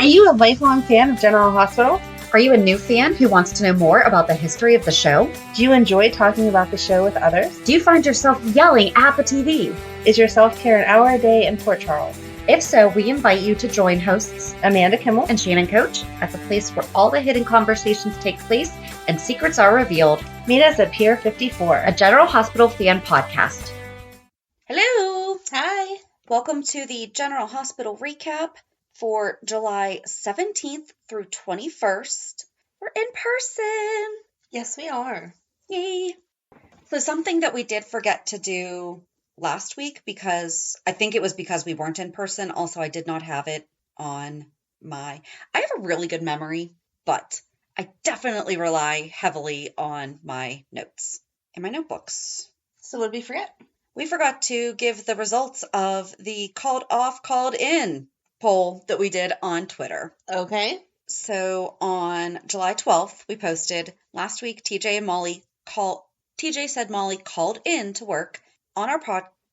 Are you a lifelong fan of General Hospital? Are you a new fan who wants to know more about the history of the show? Do you enjoy talking about the show with others? Do you find yourself yelling at the TV? Is your self-care an hour a day in Port Charles? If so, we invite you to join hosts Amanda Kimmel and Shannon Coach at the place where all the hidden conversations take place and secrets are revealed. Meet us at Pier 54, a General Hospital fan podcast. Hello. Hi. Welcome to the General Hospital recap for July 17th through 21st. We're in person. Yes, we are. Yay. So something that we did forget to do last week, because I think it was because we weren't in person. Also, I did not have it on I have a really good memory, but I definitely rely heavily on my notes and my notebooks. So what did we forget? We forgot to give the results of the called off, called in poll that we did on Twitter. Okay. So on July 12th, we posted last week, TJ said Molly called in to work. On our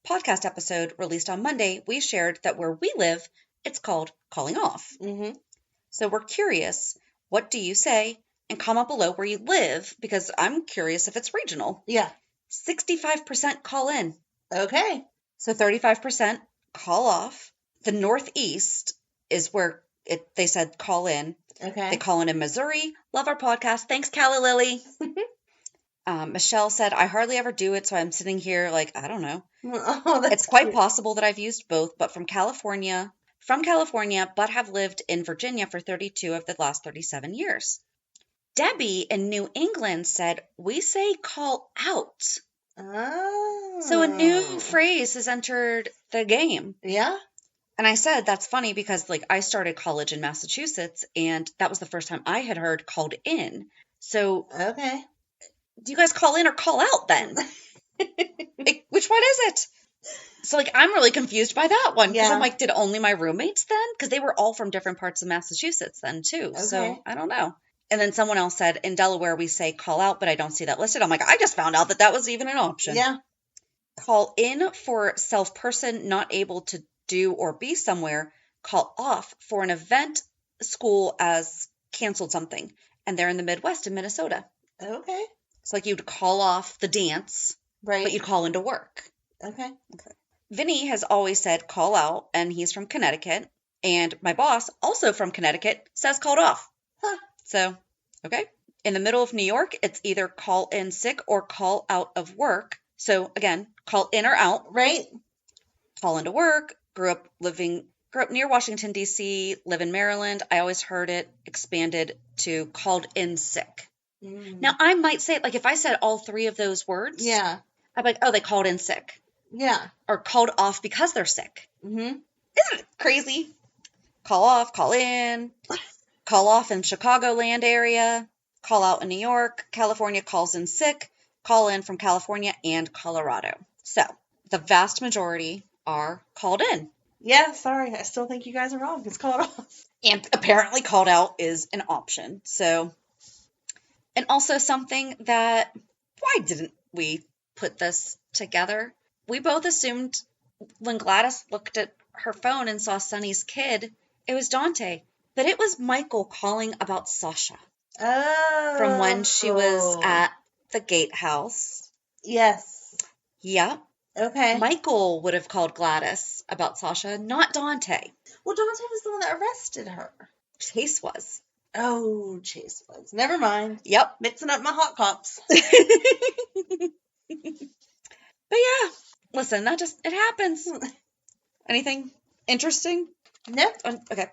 podcast episode released on Monday, we shared that where we live, it's called calling off. Mm-hmm. So we're curious, what do you say? And comment below where you live, because I'm curious if it's regional. Yeah. 65% call in. Okay. So 35% call off. The Northeast is where they said call in. Okay. They call in Missouri. Love our podcast. Thanks, Calla Lily. Michelle said, I hardly ever do it, so I'm sitting here like, I don't know. Oh, that's It's quite cute. possible that I've used both, but from California, but have lived in Virginia for 32 of the last 37 years. Debbie in New England said, we say call out. Oh. So a new phrase has entered the game. Yeah. And I said, that's funny because I started college in Massachusetts and that was the first time I had heard called in. So Okay. do you guys call in or call out then? Which one is it? So I'm really confused by that one. Because I'm did only my roommates then? Because they were all from different parts of Massachusetts then too. Okay. So I don't know. And then someone else said, in Delaware, we say call out, but I don't see that listed. I'm like, I just found out that was even an option. Yeah. Call in for self-person not able to do or be somewhere. Call off for an event, school as canceled something. And they're in the Midwest in Minnesota. Okay. It's you'd call off the dance, Right. but you'd call into work. Okay. Vinny has always said call out, and he's from Connecticut. And my boss, also from Connecticut, says called off. Huh. So, okay. In the middle of New York, it's either call in sick or call out of work. So, again, call in or out. Right. Call into work. Grew up near Washington, D.C., live in Maryland. I always heard it expanded to called in sick. Mm. Now, I might say, if I said all three of those words, Yeah. I'd be like, oh, they called in sick. Yeah. Or called off because they're sick. Mm-hmm. Isn't it crazy? Call off, call in, call off in Chicagoland area, call out in New York, California calls in sick, call in from California and Colorado. So, the vast majority are called in. Yeah, sorry. I still think you guys are wrong. It's called off. And apparently called out is an option. So, and also something that, why didn't we put this together? We both assumed when Gladys looked at her phone and saw Sonny's kid, it was Dante. But it was Michael calling about Sasha. Oh. From when she was at the gatehouse. Yes. Yep. Okay. Michael would have called Gladys about Sasha, not Dante. Well, Dante was the one that arrested her. Chase was. Oh, Chase was. Never mind. Yep. Mixing up my hot cops. But yeah, listen, it happens. Anything interesting? No. Okay.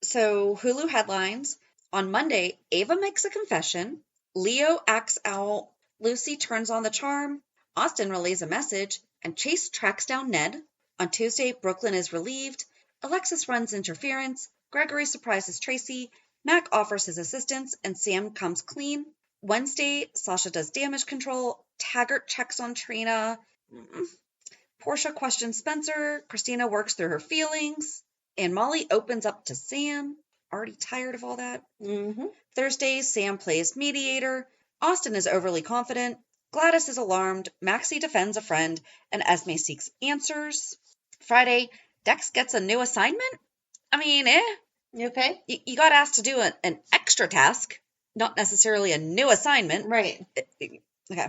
So, Hulu headlines. On Monday, Ava makes a confession. Leo acts out. Lucy turns on the charm. Austin relays a message. And Chase tracks down Ned. On Tuesday, Brooklyn is relieved. Alexis runs interference. Gregory surprises Tracy. Mac offers his assistance. And Sam comes clean. Wednesday, Sasha does damage control. Taggert checks on Trina. Portia questions Spencer. Kristina works through her feelings. And Molly opens up to Sam. Already tired of all that. Mm-hmm. Thursday, Sam plays mediator. Austin is overly confident. Gladys is alarmed. Maxie defends a friend. And Esme seeks answers. Friday, Dex gets a new assignment. I mean, You okay? You got asked to do an extra task, not necessarily a new assignment. Right. Okay.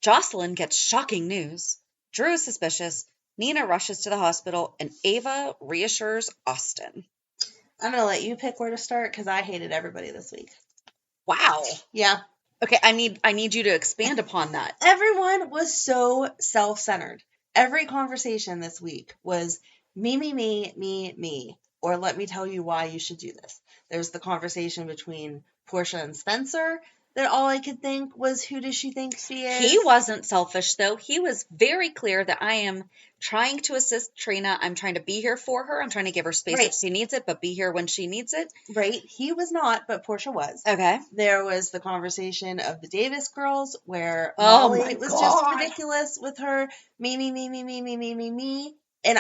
Jocelyn gets shocking news. Drew is suspicious. Nina rushes to the hospital, and Ava reassures Austin. I'm going to let you pick where to start because I hated everybody this week. Wow. Yeah. Okay, I need you to expand upon that. Everyone was so self-centered. Every conversation this week was me, or let me tell you why you should do this. There's the conversation between Portia and Spencer that all I could think was, who does she think she is? He wasn't selfish, though. He was very clear that I am trying to assist Trina. I'm trying to be here for her. I'm trying to give her space if she needs it, but be here when she needs it. Right. He was not, but Portia was. Okay. There was the conversation of the Davis girls where Molly was just ridiculous with her me. And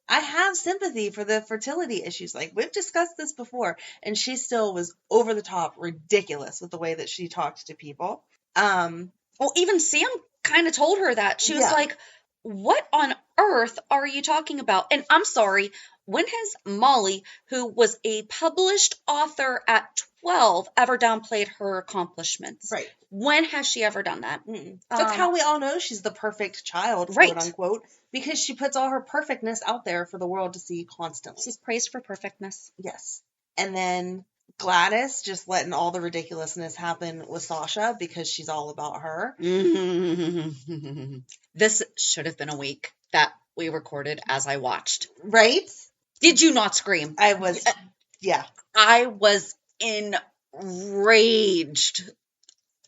I have sympathy for the fertility issues. Like, we've discussed this before, and she still was over the top ridiculous with the way that she talked to people. Well, even Sam kind of told her that. She was like, what on earth are you talking about? And I'm sorry, when has Molly, who was a published author at 12, ever downplayed her accomplishments? Right. When has she ever done that? That's how we all know she's the perfect child, quote unquote, because she puts all her perfectness out there for the world to see constantly. She's praised for perfectness. Yes. And then Gladys just letting all the ridiculousness happen with Sasha because she's all about her. This should have been a week that we recorded as I watched. Right? Did you not scream? I was, yeah. I was enraged.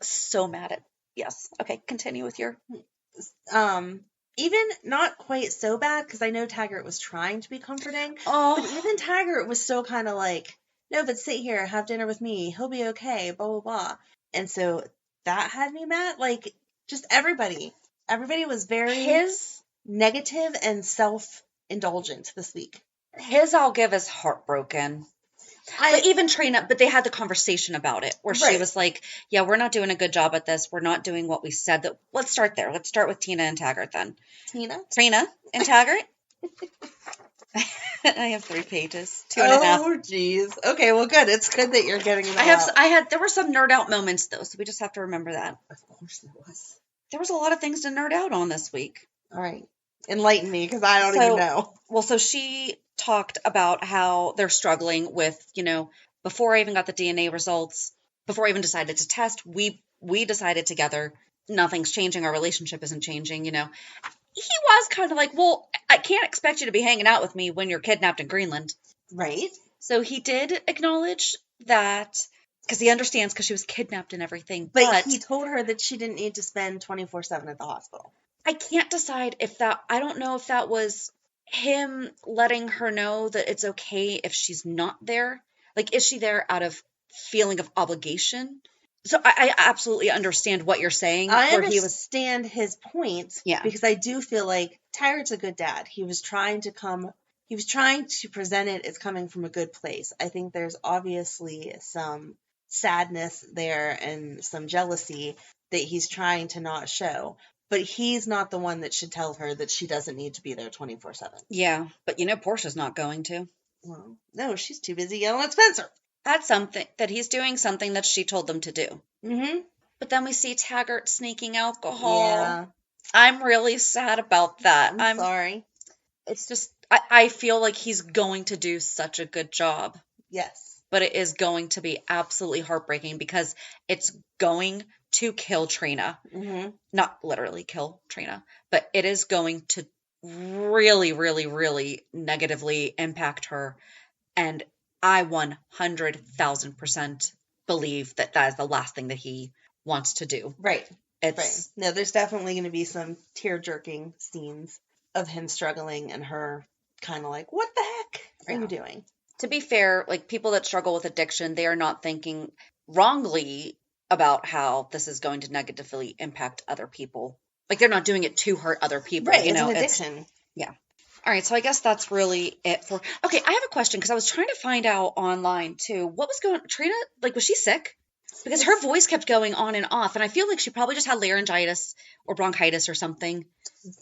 So mad at, yes. Okay, continue with your. Even not quite so bad, because I know Taggert was trying to be comforting. Oh. But even Taggert was still kind of like, no, but sit here, have dinner with me. He'll be okay, blah, blah, blah. And so that had me mad. Like, just everybody. Everybody was very negative and self-indulgent this week. His I'll give is heartbroken. But even Trina, but they had the conversation about it where she was like, yeah, we're not doing a good job at this. We're not doing what we said. That. Let's start there. Let's start with Tina and Taggert then. Trina and Taggert. I have 3 pages, 2.5. Oh, geez. Okay, well, good. It's good that you're getting it out. There were some nerd out moments, though, so we just have to remember that. Of course there was. There was a lot of things to nerd out on this week. All right. Enlighten me, because I don't even know. Well, so she talked about how they're struggling with, before I even got the DNA results, before I even decided to test, we decided together, nothing's changing, our relationship isn't changing, He was kind of like, well, I can't expect you to be hanging out with me when you're kidnapped in Greenland. Right. So he did acknowledge that, because he understands because she was kidnapped and everything. But he told her that she didn't need to spend 24/7 at the hospital. I can't decide I don't know if that was him letting her know that it's okay if she's not there. Like, is she there out of feeling of obligation? So I absolutely understand what you're saying. I understand his point. Yeah. Because I do feel like Taggert's a good dad. He was trying to present it as coming from a good place. I think there's obviously some sadness there and some jealousy that he's trying to not show. But he's not the one that should tell her that she doesn't need to be there 24/7. Yeah, but Portia's not going to. Well, no, she's too busy yelling at Spencer. That's something that he's doing something that she told them to do. Mm-hmm. But then we see Taggert sneaking alcohol. Yeah. I'm really sad about that. I'm sorry. It's just, I feel like he's going to do such a good job. Yes. But it is going to be absolutely heartbreaking because it's going to kill Trina. Mm-hmm. Not literally kill Trina, but it is going to really, really, really negatively impact her. And I 100,000% believe that is the last thing that he wants to do. Right. Right. No, there's definitely going to be some tear-jerking scenes of him struggling and her kind of like, what the heck are you doing? To be fair, like, people that struggle with addiction, they are not thinking wrongly about how this is going to negatively impact other people. Like, they're not doing it to hurt other people. Right, it's an addiction. Yeah. All right, so I guess that's really it for... Okay, I have a question, because I was trying to find out online, too. What was going on? Trina, like, was she sick? Because her voice kept going on and off, and I feel like she probably just had laryngitis or bronchitis or something.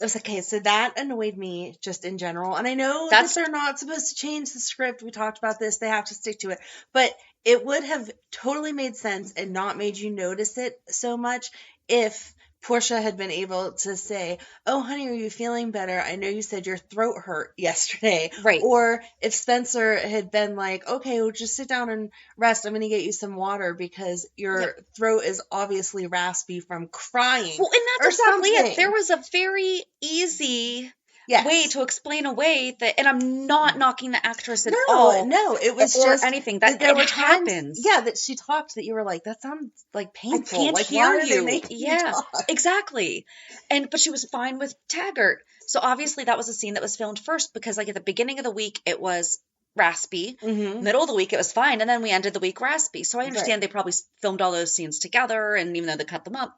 Okay, so that annoyed me just in general. And I know that they're not supposed to change the script. We talked about this. They have to stick to it. But it would have totally made sense and not made you notice it so much if Portia had been able to say, oh, honey, are you feeling better? I know you said your throat hurt yesterday. Right. Or if Spencer had been like, okay, well, just sit down and rest. I'm going to get you some water because your throat is obviously raspy from crying. Well, and that's exactly it. There was a very easy way to explain away that, and I'm not knocking the actress at all. No, it was or just anything that there were happens. Yeah, that she talked that you were like, that sounds like painful. I can't like, hear why you. Are they making you talk? Exactly. But she was fine with Taggert. So obviously that was a scene that was filmed first because like at the beginning of the week it was raspy. Mm-hmm. Middle of the week it was fine, and then we ended the week raspy. So I understand they probably filmed all those scenes together, and even though they cut them up,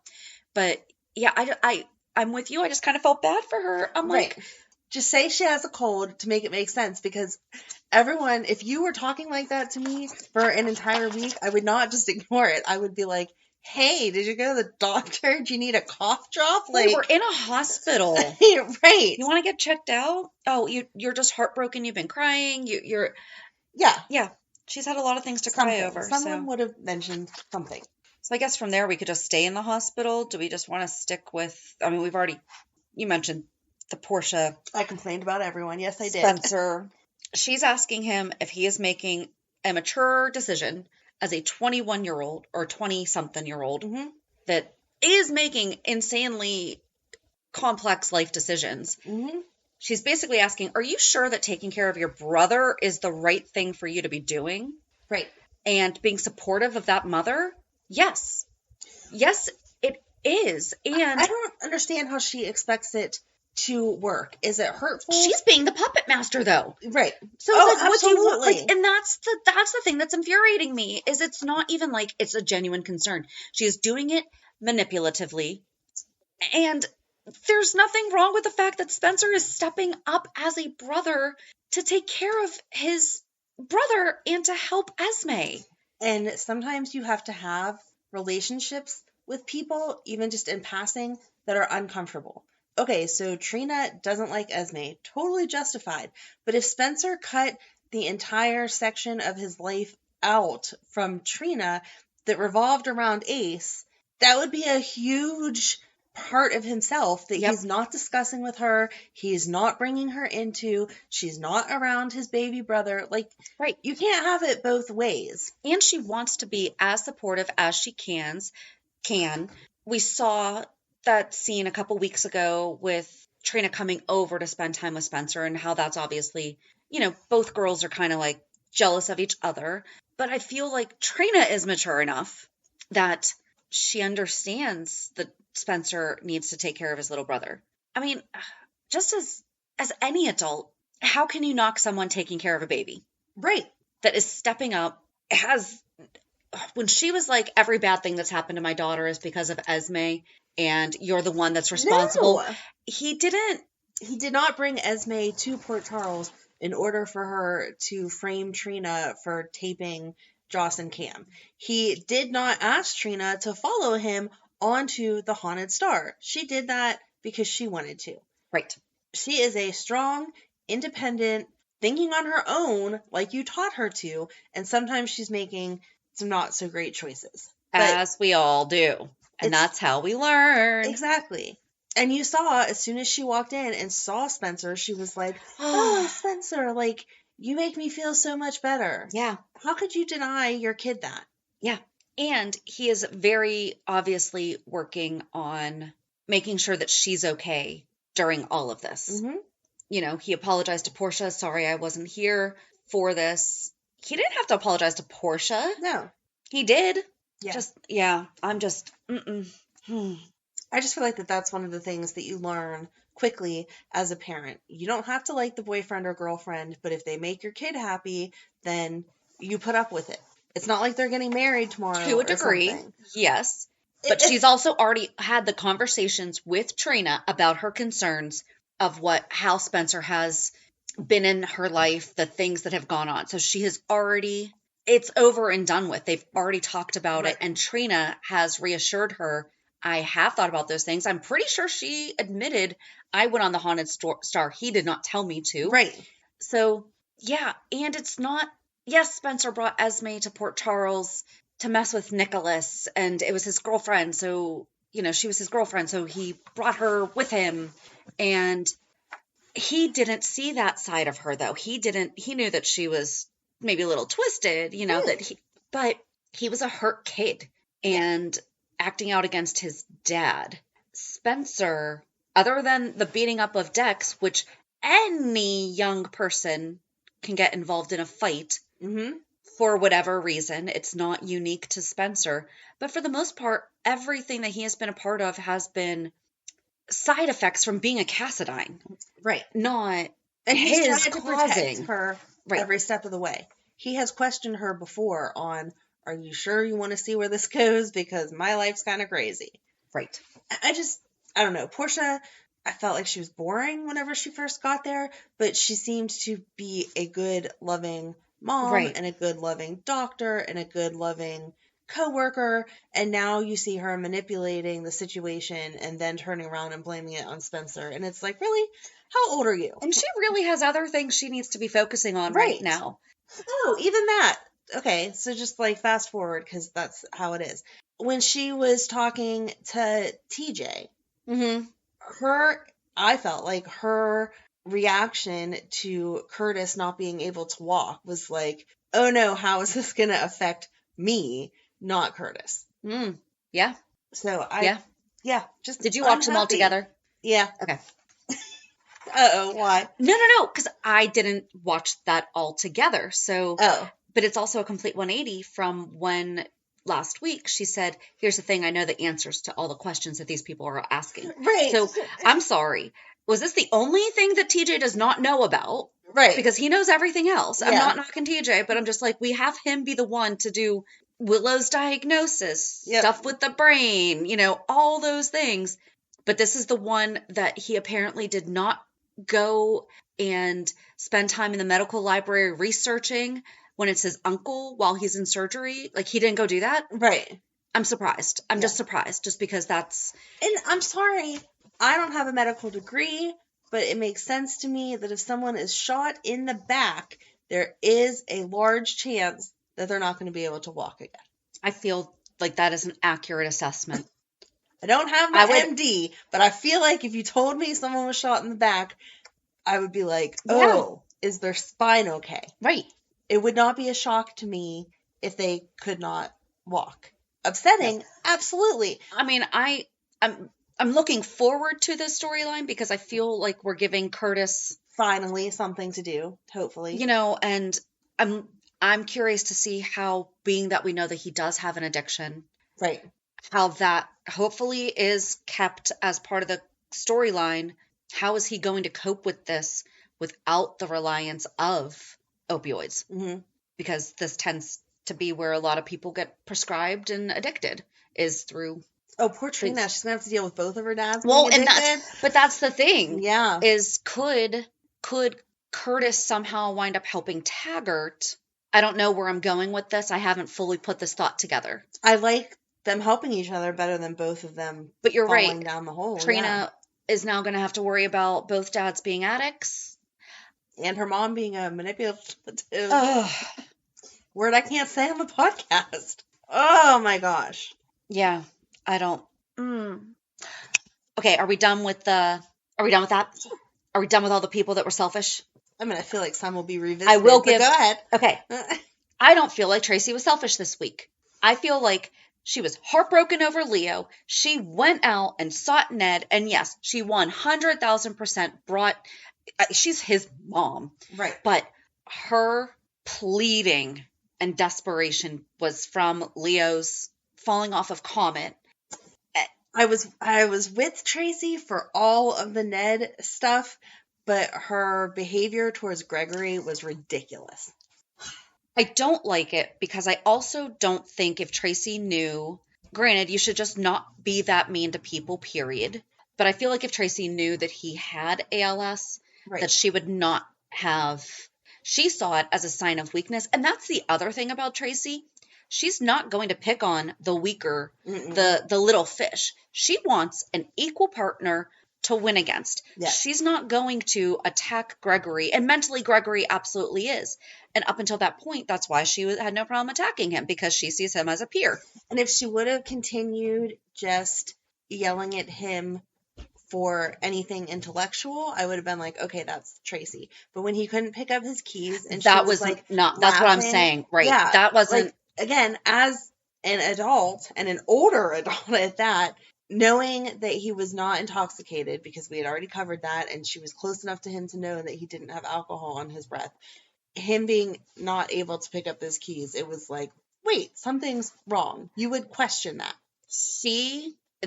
but yeah, I'm with you. I just kind of felt bad for her. I'm like. Just say she has a cold to make it make sense, because everyone, if you were talking like that to me for an entire week, I would not just ignore it. I would be like, hey, did you go to the doctor? Do you need a cough drop? Like, we're in a hospital. Right. You want to get checked out? Oh, you're just heartbroken. You've been crying. You're. Yeah. She's had a lot of things to cry over. Someone would have mentioned something. So I guess from there we could just stay in the hospital. Do we just want to stick with, I mean, you mentioned the Portia. I complained about everyone. Yes, I did. Spencer. She's asking him if he is making a mature decision as a 21-year-old or 20-something-year-old that is making insanely complex life decisions. Mm-hmm. She's basically asking, are you sure that taking care of your brother is the right thing for you to be doing? Right. And being supportive of that mother? Yes. Yes, it is. And I don't understand how she expects it to work. Is it hurtful? She's being the puppet master, though. Right. So what do you want? Like, and that's the thing that's infuriating me, is it's not even like it's a genuine concern. She is doing it manipulatively, and there's nothing wrong with the fact that Spencer is stepping up as a brother to take care of his brother and to help Esme. And sometimes you have to have relationships with people, even just in passing, that are uncomfortable. Okay, so Trina doesn't like Esme. Totally justified. But if Spencer cut the entire section of his life out from Trina that revolved around Ace, that would be a huge part of himself that he's not discussing with her. He's not bringing her into. She's not around his baby brother. Like, right. You can't have it both ways. And she wants to be as supportive as she can. We saw that scene a couple weeks ago with Trina coming over to spend time with Spencer, and how that's obviously, both girls are kind of like jealous of each other. But I feel like Trina is mature enough that she understands that Spencer needs to take care of his little brother. I mean, just as any adult, how can you knock someone taking care of a baby? Right. That is stepping up. When she was like, every bad thing that's happened to my daughter is because of Esme, and you're the one that's responsible. No. He did not bring Esme to Port Charles in order for her to frame Trina for taping Joss and Cam. He did not ask Trina to follow him onto the Haunted Star. She did that because she wanted to. Right. She is a strong, independent, thinking on her own, like you taught her to, and sometimes she's making some not so great choices. As we all do. And that's how we learn. Exactly. And you saw, as soon as she walked in and saw Spencer, she was like, oh, Spencer, like, you make me feel so much better. Yeah. How could you deny your kid that? Yeah. And he is very obviously working on making sure that she's okay during all of this. Mm-hmm. He apologized to Portia. Sorry, I wasn't here for this. He didn't have to apologize to Portia. No. He did. Yeah. I'm just, I just feel like that's one of the things that you learn quickly as a parent. You don't have to like the boyfriend or girlfriend, but if they make your kid happy, then you put up with it. It's not like they're getting married tomorrow. To a degree, yes. But she's also already had the conversations with Trina about her concerns of how Spencer has been in her life, the things that have gone on. So she has already it's over and done with. They've already talked about Right. it, and Trina has reassured her, I have thought about those things. I'm pretty sure she admitted I went on the Haunted Star. He did not tell me to. Right. So, yeah, and it's not, yes, Spencer brought Esme to Port Charles to mess with Nicholas, and it was his girlfriend, so, you know, she was his girlfriend, so he brought her with him, and he didn't see that side of her, though. He knew that she was maybe a little twisted, you know, but he was a hurt kid, and acting out against his dad. Spencer, other than the beating up of Dex, which any young person can get involved in a fight for whatever reason. It's not unique to Spencer. But for the most part, everything that he has been a part of has been side effects from being a Cassadine. Right. Not and he's his tried to protect her every step of the way. He has questioned her before on, are you sure you want to see where this goes? Because my life's kind of crazy. Right. I don't know. Portia, I felt like she was boring whenever she first got there, but she seemed to be a good, loving mom and a good, loving doctor and a good, loving co-worker. And now you see her manipulating the situation and then turning around and blaming it on Spencer. And it's like, really? How old are you? And she really has other things she needs to be focusing on right now. Oh, even that. Okay, so just like fast forward because that's how it is. When she was talking to TJ, I felt like her reaction to Curtis not being able to walk was like, oh no, how is this going to affect me, not Curtis? Yeah. So just did you watch them all together? Yeah. Okay. Uh-oh, why? No, because I didn't watch that all together. So, but it's also a complete 180 from when last week she said, here's the thing, I know the answers to all the questions that these people are asking. Right. So, I'm sorry. Was this the only thing that TJ does not know about? Right. Because he knows everything else. I'm not knocking TJ, but I'm just like, we have him be the one to do Willow's diagnosis, stuff with the brain, you know, all those things. But this is the one that he apparently did not go and spend time in the medical library researching when it's his uncle while he's in surgery. Like, he didn't go do that. Right. I'm surprised. I'm just surprised just because that's... And I'm sorry, I don't have a medical degree, but it makes sense to me that if someone is shot in the back, there is a large chance that they're not going to be able to walk again. I feel like that is an accurate assessment. I don't have my MD, but I feel like if you told me someone was shot in the back, I would be like, is their spine okay? Right. It would not be a shock to me if they could not walk. Upsetting? Absolutely. I mean, I'm looking forward to this storyline because I feel like we're giving Curtis finally something to do, hopefully. You know, and I'm curious to see how, being that we know that he does have an addiction. Right. How that hopefully is kept as part of the storyline. How is he going to cope with this without the reliance of opioids? Because this tends to be where a lot of people get prescribed and addicted, is through... Oh, poor Trina. She's going to have to deal with both of her dads. Well, and that's the thing. Yeah. Is could Curtis somehow wind up helping Taggert? I don't know where I'm going with this. I haven't fully put this thought together. I like them helping each other better than both of them. But you're falling right. Down the hole. Trina is now going to have to worry about both dads being addicts. And her mom being a manipulative word I can't say on the podcast. Oh my gosh. Yeah, I don't. Okay, are we done with that? Are we done with all the people that were selfish? I mean, I feel like some will be revisited. I will give. Go ahead. Okay. I don't feel like Tracy was selfish this week. I feel like she was heartbroken over Leo. She went out and sought Ned, and yes, she 100,000% brought. She's his mom, right? But her pleading and desperation was from Leo's falling off of Comet. I was with Tracy for all of the Ned stuff, but her behavior towards Gregory was ridiculous. I don't like it because I also don't think if Tracy knew, granted, you should just not be that mean to people, period. But I feel like if Tracy knew that he had ALS, that she would She saw it as a sign of weakness. And that's the other thing about Tracy. She's not going to pick on the weaker, the little fish. She wants an equal partner to win against. Yeah. She's not going to attack Gregory. And mentally, Gregory absolutely is. And up until that point, that's why she had no problem attacking him, because she sees him as a peer. And if she would have continued just yelling at him for anything intellectual, I would have been like, okay, that's Tracy. But when he couldn't pick up his keys, and that she was like, not, that's what I'm saying, right? Yeah, that wasn't, like, again, as an adult, and an older adult at that, knowing that he was not intoxicated, because we had already covered that, and she was close enough to him to know that he didn't have alcohol on his breath, him being not able to pick up his keys, it was like, wait, something's wrong. You would question that.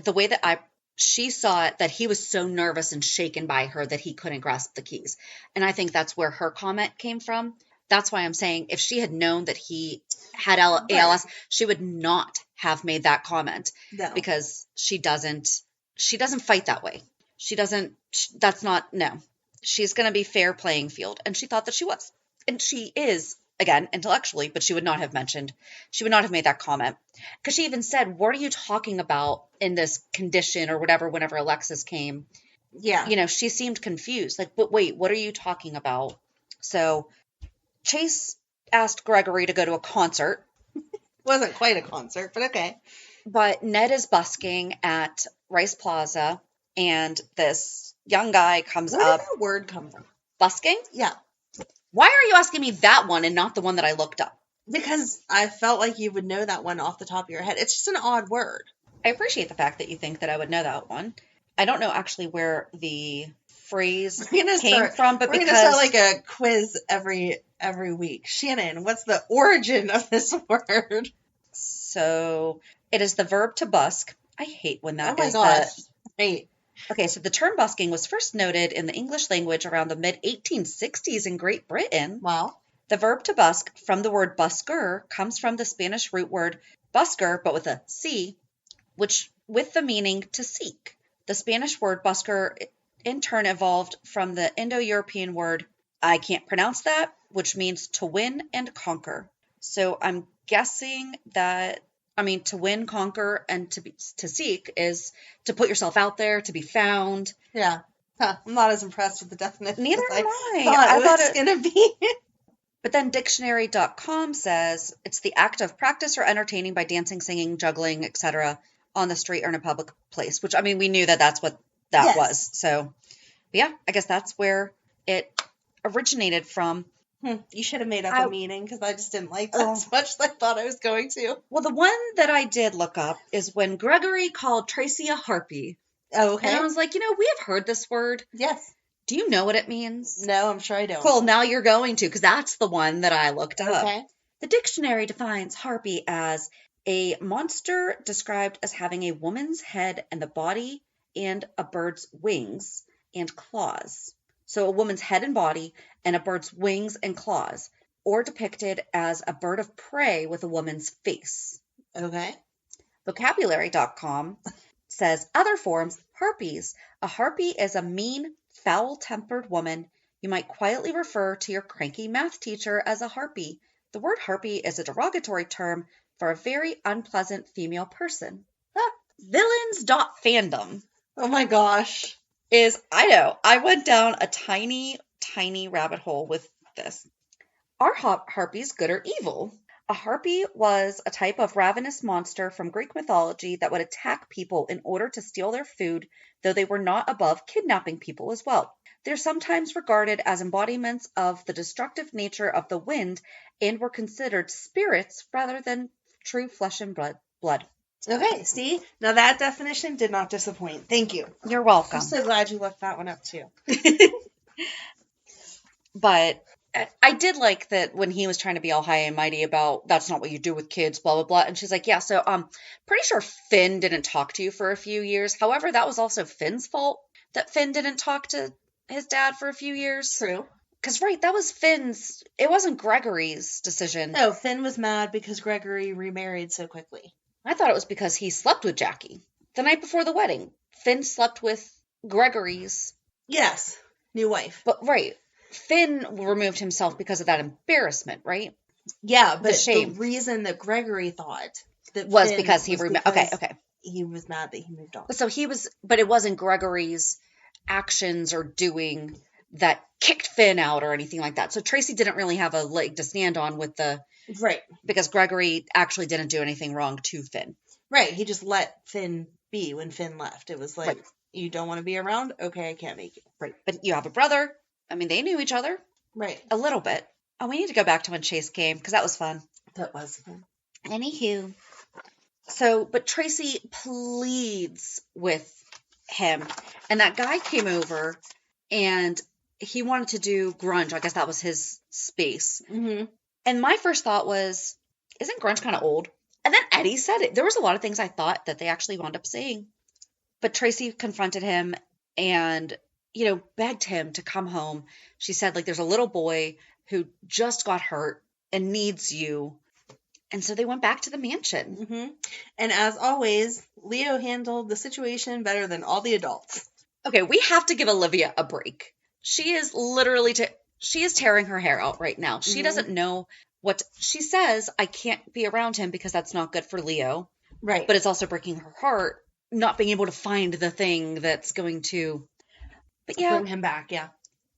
The way that she saw it, that he was so nervous and shaken by her that he couldn't grasp the keys. And I think that's where her comment came from. That's why I'm saying if she had known that he had ALS, she would not have made that comment. No. Because she doesn't fight that way. No. She's going to be fair playing field. And she thought that she was. And she is, again, intellectually, but she would not have made that comment. Because she even said, what are you talking about in this condition or whatever, whenever Alexis came? Yeah. You know, she seemed confused. Like, but wait, what are you talking about? So Chase asked Gregory to go to a concert. Wasn't quite a concert, but okay. But Ned is busking at Rice Plaza, and this young guy comes up. Where did that word come from? Busking? Yeah. Why are you asking me that one and not the one that I looked up? Because I felt like you would know that one off the top of your head. It's just an odd word. I appreciate the fact that you think that I would know that one. I don't know actually where the phrase came from, but we're because... We're going to start like a quiz every week. Shannon, what's the origin of this word? So it is the verb to busk. I hate when that is. Oh my gosh. Right. Okay, so the term busking was first noted in the English language around the mid-1860s in Great Britain. Wow. The verb to busk, from the word busker, comes from the Spanish root word busker, but with a C, which with the meaning to seek. The Spanish word busker in turn evolved from the Indo-European word, I can't pronounce that, which means to win and conquer. So I'm guessing that, to win, conquer, and to seek is to put yourself out there, to be found. Yeah. Huh. I'm not as impressed with the definition. Neither am I. I thought it was going to be. But then dictionary.com says it's the act of practice or entertaining by dancing, singing, juggling, etc. on the street or in a public place, which, we knew that that's what that was. So, yeah, I guess that's where it originated from. You should have made up a meaning, because I just didn't like that as much as I thought I was going to. Well, the one that I did look up is when Gregory called Tracy a harpy. Oh, okay. And I was like, we have heard this word. Yes. Do you know what it means? No, I'm sure I don't. Cool, now you're going to, because that's the one that I looked up. Okay. The dictionary defines harpy as a monster described as having a woman's head and the body and a bird's wings and claws. So a woman's head and body and a bird's wings and claws, or depicted as a bird of prey with a woman's face. Okay. Vocabulary.com says other forms, harpies. A harpy is a mean, foul-tempered woman. You might quietly refer to your cranky math teacher as a harpy. The word harpy is a derogatory term for a very unpleasant female person. Villains.fandom. Oh my gosh. I went down a tiny rabbit hole with this. Are harpies good or evil? A harpy was a type of ravenous monster from Greek mythology that would attack people in order to steal their food, though they were not above kidnapping people as well. They're sometimes regarded as embodiments of the destructive nature of the wind and were considered spirits rather than true flesh and blood. Okay, see? Now that definition did not disappoint. Thank you. You're welcome. I'm so glad you looked that one up too. But I did like that when he was trying to be all high and mighty about that's not what you do with kids, blah, blah, blah. And she's like, yeah, so pretty sure Finn didn't talk to you for a few years. However, that was also Finn's fault that Finn didn't talk to his dad for a few years. True. Because, that was Finn's. It wasn't Gregory's decision. No, Finn was mad because Gregory remarried so quickly. I thought it was because he slept with Jackie the night before the wedding. Finn slept with Gregory's. Yes, new wife. But, right. Finn removed himself because of that embarrassment, right? Yeah, but the reason that Gregory thought that was Finn because he removed. Okay. He was mad that he moved on. So but it wasn't Gregory's actions or doing that kicked Finn out or anything like that. So Tracy didn't really have a leg to stand on with right, because Gregory actually didn't do anything wrong to Finn. Right, he just let Finn be when Finn left. It was like, right. You don't want to be around? Okay, I can't make it. Right, but you have a brother. I mean, they knew each other. Right. A little bit. Oh, we need to go back to when Chase came because that was fun. That was fun. Anywho. So, but Tracy pleads with him, and that guy came over, and he wanted to do grunge. I guess that was his space. Mm-hmm. And my first thought was, isn't grunge kind of old? And then Eddie said it. There was a lot of things I thought that they actually wound up saying. But Tracy confronted him and, begged him to come home. She said, there's a little boy who just got hurt and needs you. And so they went back to the mansion. Mm-hmm. And as always, Leo handled the situation better than all the adults. Okay, we have to give Olivia a break. She is literally, she is tearing her hair out right now. She doesn't know what, she says, I can't be around him because that's not good for Leo. Right. But it's also breaking her heart not being able to find the thing that's going to, bring him back, yeah.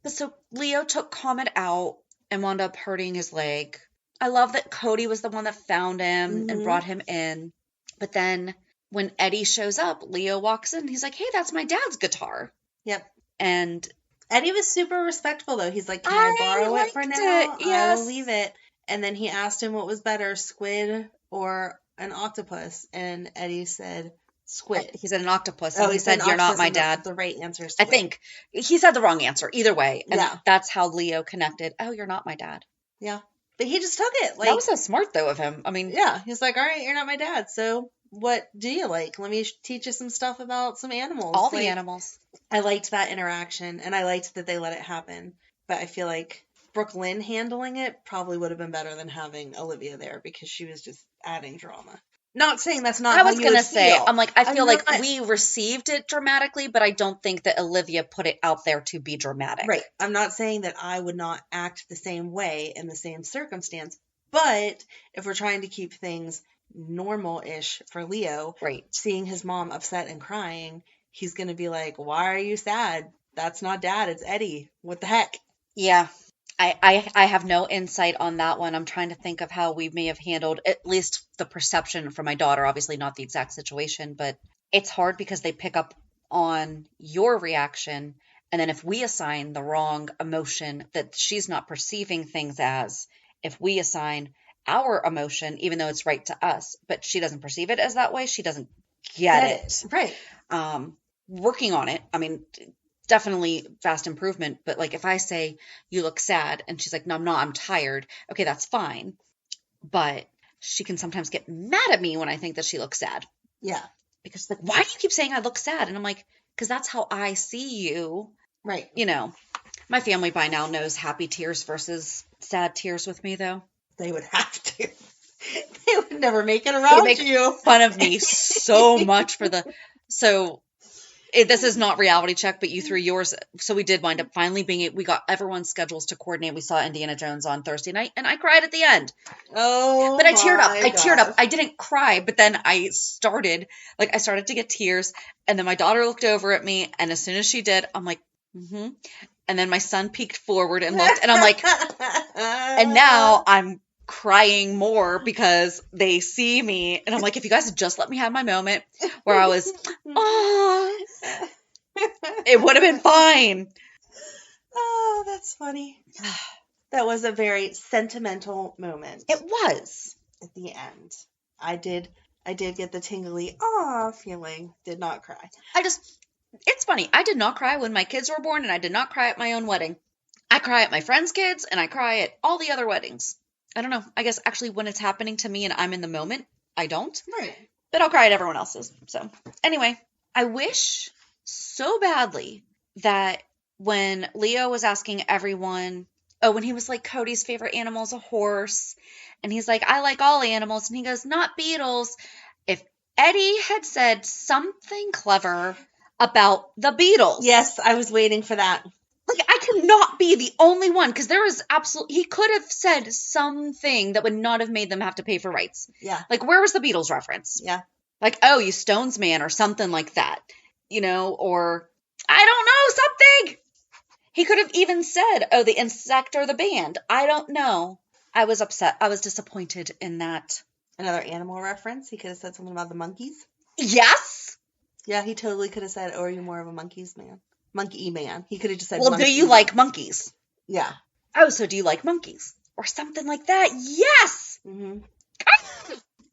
But so Leo took Comet out and wound up hurting his leg. I love that Cody was the one that found him and brought him in. But then when Eddie shows up, Leo walks in. He's like, hey, that's my dad's guitar. Yep. And Eddie was super respectful, though. He's like, can I borrow it for now? Yes. I will leave it. And then he asked him what was better, squid or an octopus. And Eddie said squid. He said an octopus. And he said, you're not my dad. The right answer is squid. I think he said the wrong answer either way. And that's how Leo connected. Oh, you're not my dad. Yeah. But he just took it. That was so smart, though, of him. I mean, yeah. He's like, all right, you're not my dad. So what do you like? Let me teach you some stuff about some animals. All the animals. I liked that interaction, and I liked that they let it happen. But I feel like Brooklyn handling it probably would have been better than having Olivia there because she was just adding drama. Not saying that's not how you would feel. I was going to say, I'm like, I feel like we received it dramatically, but I don't think that Olivia put it out there to be dramatic. Right. I'm not saying that I would not act the same way in the same circumstance, but if we're trying to keep things normal-ish for Leo, right, seeing his mom upset and crying, he's going to be like, why are you sad? That's not Dad, it's Eddie. What the heck? Yeah. I have no insight on that one. I'm trying to think of how we may have handled at least the perception from my daughter. Obviously not the exact situation, but it's hard because they pick up on your reaction. And then if we assign the wrong emotion that she's not perceiving things as, if we assign our emotion, even though it's right to us, but she doesn't perceive it as that way, she doesn't get it. Right. Working on it. I mean, definitely vast improvement. But if I say, you look sad, and she's like, no, I'm not, I'm tired. Okay, that's fine. But she can sometimes get mad at me when I think that she looks sad. Yeah. Because why do you keep saying I look sad? And I'm like, because that's how I see you. Right. My family by now knows happy tears versus sad tears with me, though. They would have to. They would never make it around you. They make fun of me so much for this is not reality check, but you threw yours. So we did wind up finally we got everyone's schedules to coordinate. We saw Indiana Jones on Thursday night and I cried at the end. Oh, but I teared up. I teared up. I didn't cry, but then I started to get tears. And then my daughter looked over at me. And as soon as she did, I'm like, mm-hmm. And then my son peeked forward and looked and I'm like, and now I'm crying more because they see me. And I'm like, if you guys had just let me have my moment where I was, it would have been fine. Oh, that's funny. That was a very sentimental moment. It was. At the end. I did get the tingly feeling. Did not cry. It's funny. I did not cry when my kids were born and I did not cry at my own wedding. I cry at my friends' kids and I cry at all the other weddings. I don't know. I guess actually when it's happening to me and I'm in the moment, I don't. Right. But I'll cry at everyone else's. So anyway, I wish so badly that when Leo was asking everyone, when he was like, Cody's favorite animal is a horse. And he's like, I like all animals. And he goes, not Beatles. If Eddie had said something clever about the Beatles. Yes, I was waiting for that. Like, I cannot be the only one, because there was he could have said something that would not have made them have to pay for rights. Yeah. Like, where was the Beatles reference? Yeah. Like, oh, you Stones man, or something like that, or I don't know, something. He could have even said, oh, the insect or the band. I don't know. I was upset. I was disappointed in that. Another animal reference. He could have said something about the monkeys. Yes. Yeah, he totally could have said, oh, are you more of a monkeys man? Monkey man. He could have just said, well, do you like monkeys? Yeah. Oh, so do you like monkeys? Or something like that. Yes. Mm-hmm.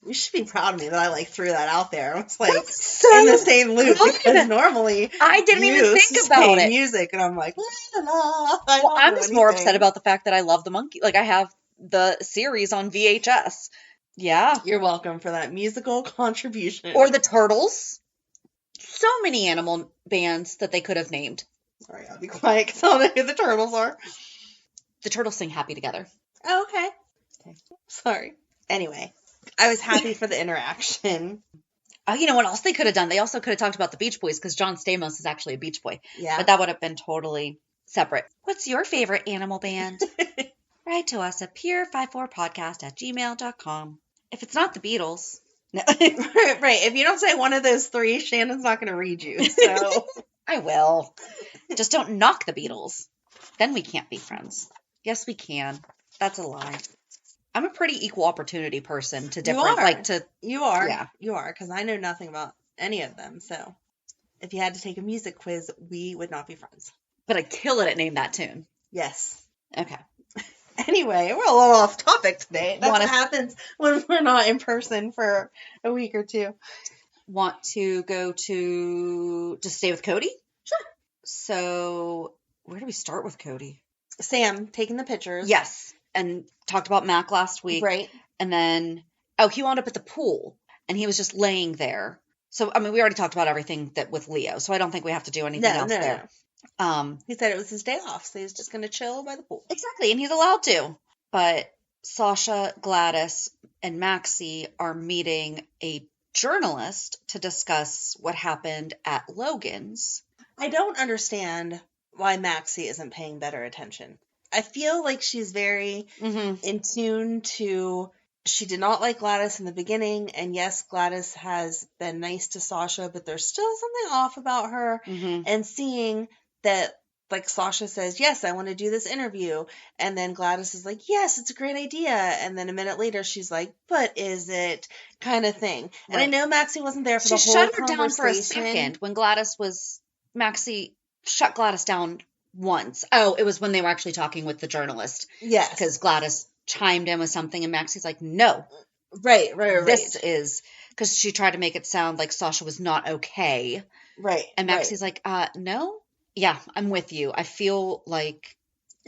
You should be proud of me that I threw that out there. I was like so in the same loop good. Because normally I didn't even think about it. Music, and I'm like, la, la, la. Well, I'm just more upset about the fact that I love the monkey. Like, I have the series on VHS. Yeah. You're welcome for that musical contribution. Or the Turtles. So many animal bands that they could have named. Sorry, I'll be quiet because I don't know who the Turtles are. The Turtles sing Happy Together. Oh, okay. Sorry. Anyway, I was happy for the interaction. Oh, you know what else they could have done? They also could have talked about the Beach Boys, because John Stamos is actually a Beach Boy. Yeah. But that would have been totally separate. What's your favorite animal band? Write to us at pure54podcast@gmail.com. If it's not the Beatles. No. Right. If you don't say one of those three, Shannon's not going to read you. So I will. Just don't knock the Beatles. Then we can't be friends. Yes, we can. That's a lie. I'm a pretty equal opportunity person to different, You are. Yeah. You are, because I know nothing about any of them. So if you had to take a music quiz, we would not be friends. But I'd kill it at Name That Tune. Yes. Okay. Anyway, we're a little off topic today. That's what happens when we're not in person for a week or two. Want to go to just stay with Cody? Sure. So where do we start with Cody? Sam taking the pictures. Yes. And talked about Mac last week. Right. And then, he wound up at the pool and he was just laying there. So, I mean, we already talked about everything that with Leo, so I don't think we have to do anything else there. He said it was his day off, so he's just going to chill by the pool. Exactly, and he's allowed to. But Sasha, Gladys, and Maxie are meeting a journalist to discuss what happened at Logan's. I don't understand why Maxie isn't paying better attention. I feel like she's very in tune to... She did not like Gladys in the beginning, and yes, Gladys has been nice to Sasha, but there's still something off about her. And seeing that, like, Sasha says, yes, I want to do this interview, and then Gladys is like, yes, it's a great idea, and then a minute later she's like, but is it, kind of thing. Right. And I know Maxie wasn't there for the whole conversation. She shut her down for a second when Maxie shut Gladys down once. Oh, it was when they were actually talking with the journalist. Yes. Because Gladys chimed in with something and Maxie's like, no. Right. This is, because she tried to make it sound like Sasha was not okay. Right. And Maxie's like, no? Yeah, I'm with you. I feel like...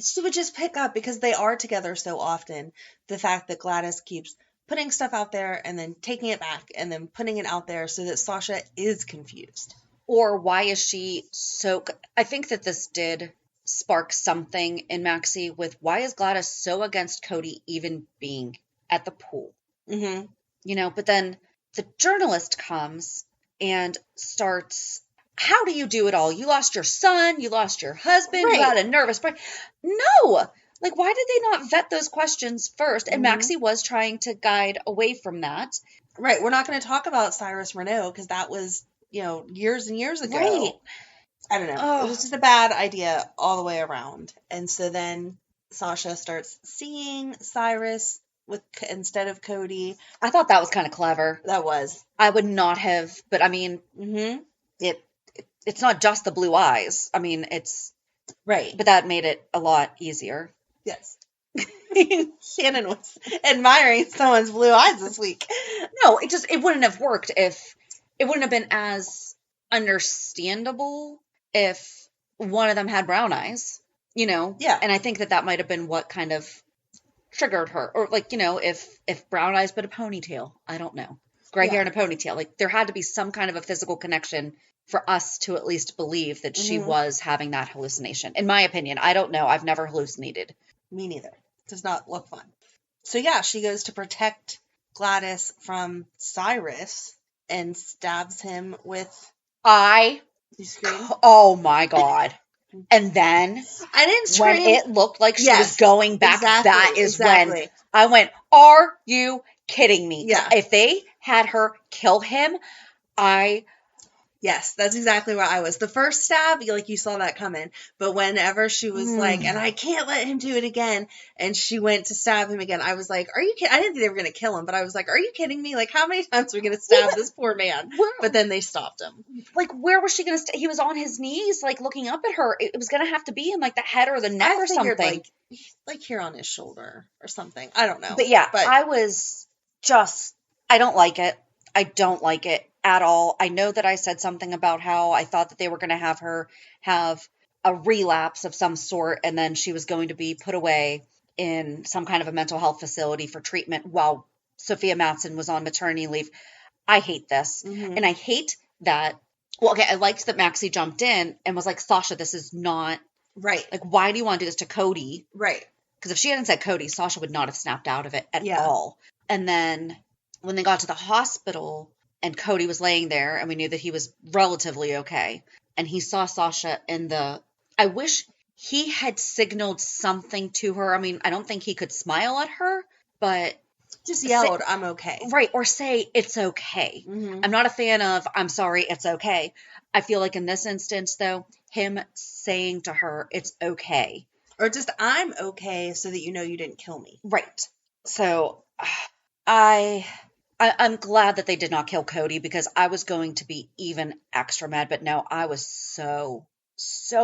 She would just pick up, because they are together so often, the fact that Gladys keeps putting stuff out there and then taking it back and then putting it out there so that Sasha is confused. Or why is she so... I think that this did spark something in Maxie with why is Gladys so against Cody even being at the pool? But then the journalist comes and starts, how do you do it all? You lost your son, you lost your husband, you had a nervous break. No! Like, why did they not vet those questions first? And Maxie was trying to guide away from that. Right, we're not going to talk about Cyrus Renaud, because that was, years and years ago. Right. I don't know. It was just a bad idea all the way around. And so then Sasha starts seeing Cyrus instead of Cody. I thought that was kind of clever. That was. I would not have, but I mean, it's not just the blue eyes. I mean, it's right, but that made it a lot easier. Yes. Shannon was admiring someone's blue eyes this week. No, it wouldn't have worked it wouldn't have been as understandable if one of them had brown eyes, Yeah. And I think that might have been what kind of triggered her. Or, like, if brown eyes but a ponytail. I don't know. Gray hair and a ponytail. Like, there had to be some kind of a physical connection for us to at least believe that she was having that hallucination. In my opinion. I don't know. I've never hallucinated. Me neither. It does not look fun. So, yeah, she goes to protect Gladys from Cyrus and stabs him with... Oh my God. And then I didn't when scream. it looked like she was going back, exactly, that is exactly. when I went, are you kidding me? Yeah. If they had her kill him, Yes, that's exactly where I was. The first stab, you saw that coming. But whenever she was like, and I can't let him do it again, and she went to stab him again, I was like, are you kidding? I didn't think they were going to kill him, but I was like, are you kidding me? Like, how many times are we going to stab this poor man? But then they stopped him. Like, where was she going to he was on his knees, like, looking up at her. It was going to have to be in, like, the head or the neck or something. Like here on his shoulder or something. I don't know. But yeah, I was just, I don't like it. I don't like it at all. I know that I said something about how I thought that they were going to have her have a relapse of some sort, and then she was going to be put away in some kind of a mental health facility for treatment while Sophia Matson was on maternity leave. I hate this. And I hate that. Well, okay, I liked that Maxie jumped in and was like, Sasha, this is not right. Like, why do you want to do this to Cody? Right. Because if she hadn't said Cody, Sasha would not have snapped out of it at all. And then when they got to the hospital and Cody was laying there and we knew that he was relatively okay, and he saw Sasha in the, I wish he had signaled something to her. I mean, I don't think he could smile at her, but just yelled, I'm okay. Right. Or say, it's okay. I'm not a fan of, I'm sorry, it's okay. I feel like in this instance, though, him saying to her, it's okay. Or just, I'm okay, so that you know you didn't kill me. Right. So I'm glad that they did not kill Cody, because I was going to be even extra mad. But no, I was so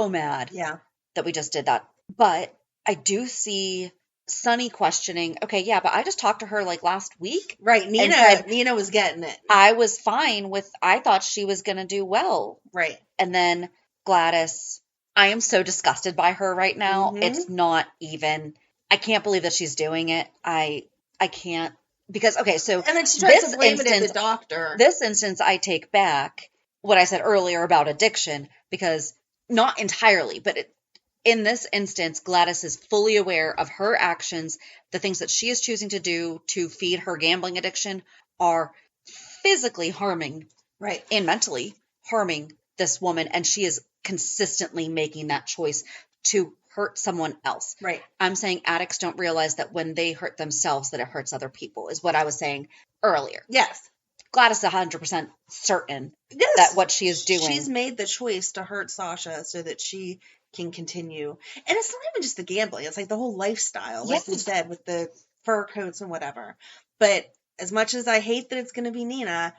mad that we just did that. But I do see Sonny questioning, okay, yeah, but I just talked to her like last week. Right. Nina was getting it. I was fine with, I thought she was going to do well. Right. And then Gladys, I am so disgusted by her right now. It's not even, I can't believe that she's doing it. I can't, because, okay, so. And then she tries to blame it at the doctor. This instance, I take back what I said earlier about addiction, because not entirely, but in this instance, Gladys is fully aware of her actions. The things that she is choosing to do to feed her gambling addiction are physically harming, right, and mentally harming this woman. And she is consistently making that choice to hurt someone else. Right. I'm saying addicts don't realize that when they hurt themselves, that it hurts other people, is what I was saying earlier. Yes. Gladys is 100% certain that what she is doing. She's made the choice to hurt Sasha so that she can continue. And it's not even just the gambling. It's like the whole lifestyle, like you said, with the fur coats and whatever. But as much as I hate that it's going to be Nina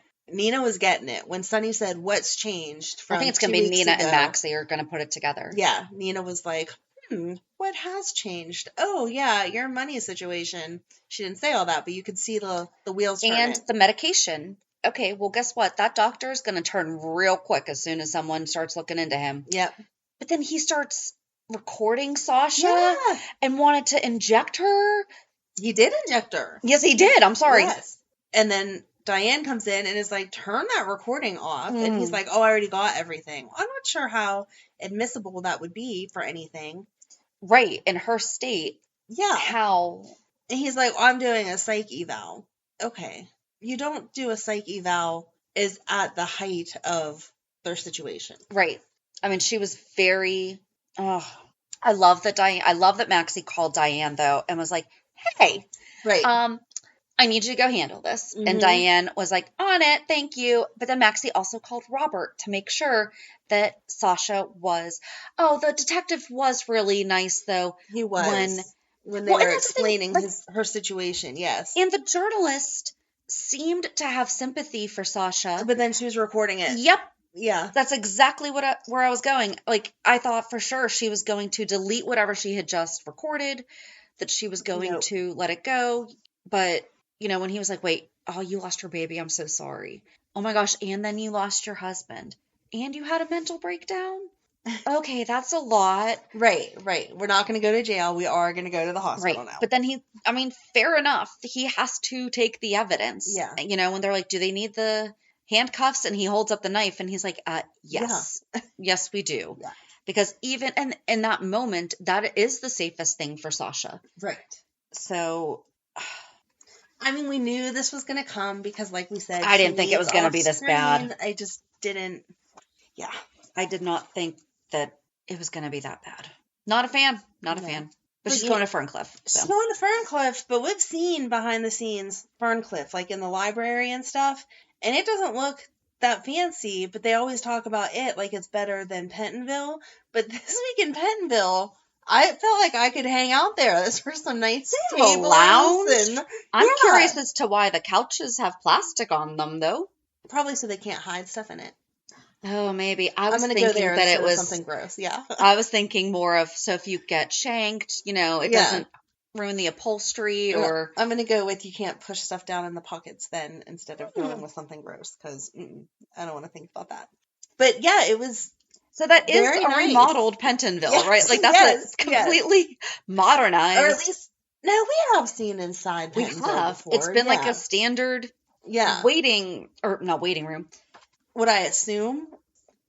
was getting it. When Sonny said, what's changed from 2 weeks ago. I think it's going to be Nina and Maxie are going to put it together. Yeah. Nina was like, what has changed? Oh, yeah, your money situation. She didn't say all that, but you could see the wheels turning. And the medication. Okay, well, guess what? That doctor is going to turn real quick as soon as someone starts looking into him. Yep. But then he starts recording Sasha and wanted to inject her. He did inject her. Yes, he did. I'm sorry. Yes. And then Diane comes in and is like, turn that recording off. And he's like, oh, I already got everything. I'm not sure how admissible that would be for anything. Right. In her state. Yeah. How? And he's like, I'm doing a psych eval. Okay. You don't do a psych eval is at the height of their situation. Right. I mean, she was very, I love that Maxie called Diane though and was like, hey, right. I need you to go handle this. And Diane was like, on it, thank you. But then Maxie also called Robert to make sure that Sasha was, the detective was really nice though. He was. When they were explaining her situation, yes. And the journalist seemed to have sympathy for Sasha. But then she was recording it. Yep. Yeah. That's exactly where I was going. Like, I thought for sure she was going to delete whatever she had just recorded, that she was going to let it go. But, when he was like, wait, you lost your baby. I'm so sorry. Oh my gosh. And then you lost your husband. And you had a mental breakdown? Okay, that's a lot. Right. We're not going to go to jail. We are going to go to the hospital now. But then fair enough. He has to take the evidence. Yeah. When they're like, do they need the handcuffs? And he holds up the knife and he's like, yes. Yeah. Yes, we do. Yeah. Because even in that moment, that is the safest thing for Sasha. Right. So, I mean, we knew this was going to come because, like we said, I didn't think it was going to be this bad. I just didn't. Yeah. I did not think that it was going to be that bad. Not a fan. Not a fan. But she's going to Ferncliff. So. She's going to Ferncliff, but we've seen behind the scenes Ferncliff, like in the library and stuff, and it doesn't look that fancy, but they always talk about it like it's better than Pentonville. But this week in Pentonville, I felt like I could hang out there. There's for some nice tables. Lounge. I'm curious as to why the couches have plastic on them, though. Probably so they can't hide stuff in it. Oh, maybe. I'm going to go there that it was something gross. Yeah. I was thinking more of, so if you get shanked, it doesn't ruin the upholstery, or... I'm going to go with you can't push stuff down in the pockets then instead of going with something gross, because I don't want to think about that. But yeah, it was... So that is a remodeled Pentonville, right? Like that's completely modernized. Or at least, no, we have seen inside Pentonville before. It's been like a standard not waiting room. What I assume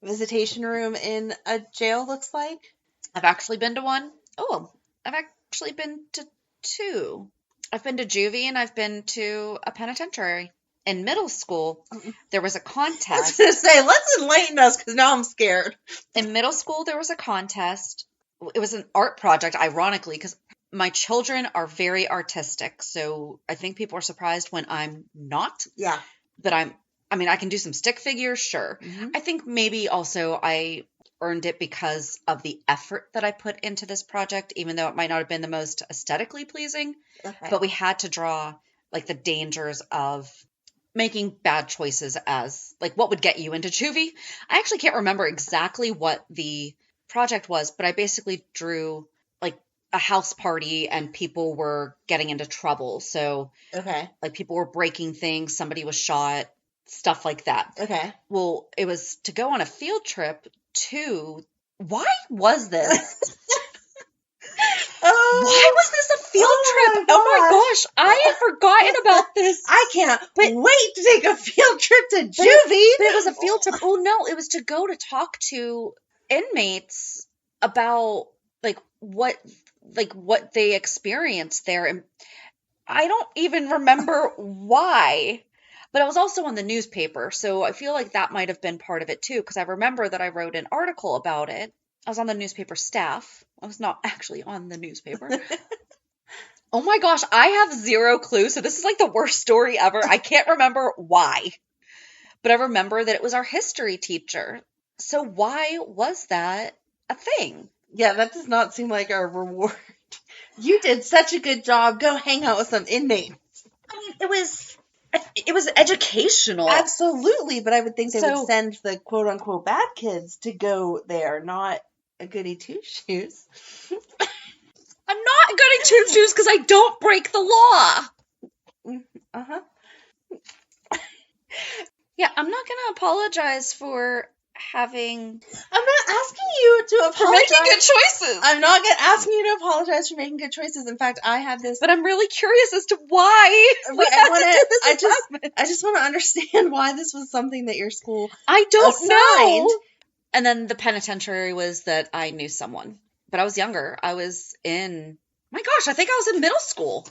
visitation room in a jail looks like. I've actually been to one. Oh, I've actually been to two. I've been to juvie and I've been to a penitentiary. In middle school, there was a contest. I was going to say, let's enlighten us, because now I'm scared. In middle school, there was a contest. It was an art project, ironically, because my children are very artistic. So I think people are surprised when I'm not. Yeah. But I can do some stick figures, sure. Mm-hmm. I think maybe also I earned it because of the effort that I put into this project, even though it might not have been the most aesthetically pleasing. Okay. But we had to draw like the dangers of making bad choices as like what would get you into juvie. I actually can't remember exactly what the project was, but I basically drew like a house party and people were getting into trouble. So like people were breaking things, somebody was shot, stuff like that. Okay. Well, it was to go on a field trip to, why was this? Why was this a field trip? Oh my gosh, I had forgotten about this. I can't wait to take a field trip to juvie. But it was a field trip. Oh no, it was to go to talk to inmates about what they experienced there. And I don't even remember why. But I was also on the newspaper, so I feel like that might have been part of it too, because I remember that I wrote an article about it. I was on the newspaper staff. I was not actually on the newspaper. Oh my gosh, I have zero clue. So this is like the worst story ever. I can't remember why. But I remember that it was our history teacher. So why was that a thing? Yeah, that does not seem like a reward. You did such a good job. Go hang out with some inmates. I mean, it was educational. Absolutely, but I would think they would send the quote-unquote bad kids to go there, not a goody two-shoes. I'm not a goody two-shoes because I don't break the law. Uh-huh. Yeah, I'm not going to apologize for having... I'm not asking you to apologize. For making good choices. I'm not asking you to apologize for making good choices. In fact, I had this... But I'm really curious as to why we had to do this assessment. I just want to understand why this was something that your school I don't know. And then the penitentiary was that I knew someone. But I was younger. I was in... My gosh, I think I was in middle school.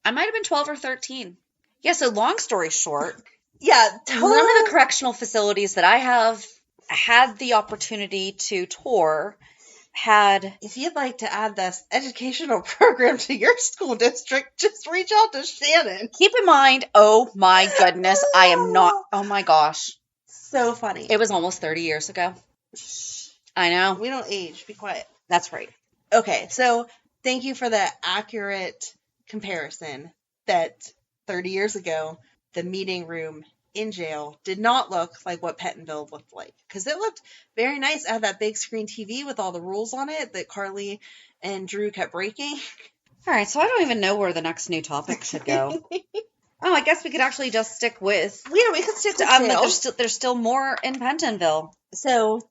I might have been 12 or 13. Yeah, so long story short... Yeah, One of the correctional facilities that I have had the opportunity to tour had... If you'd like to add this educational program to your school district, just reach out to Shannon. Keep in mind, oh my goodness, I am not... Oh my gosh. So funny. It was almost 30 years ago. I know. We don't age. Be quiet. That's right. Okay, so thank you for the accurate comparison that 30 years ago, the meeting room in jail did not look like what Pentonville looked like. Because it looked very nice. It had that big screen TV with all the rules on it that Carly and Drew kept breaking. All right, so I don't even know where the next new topic should go. Oh, I guess we could actually just stick with... Yeah, we could stick with jail. There's still more in Pentonville. So,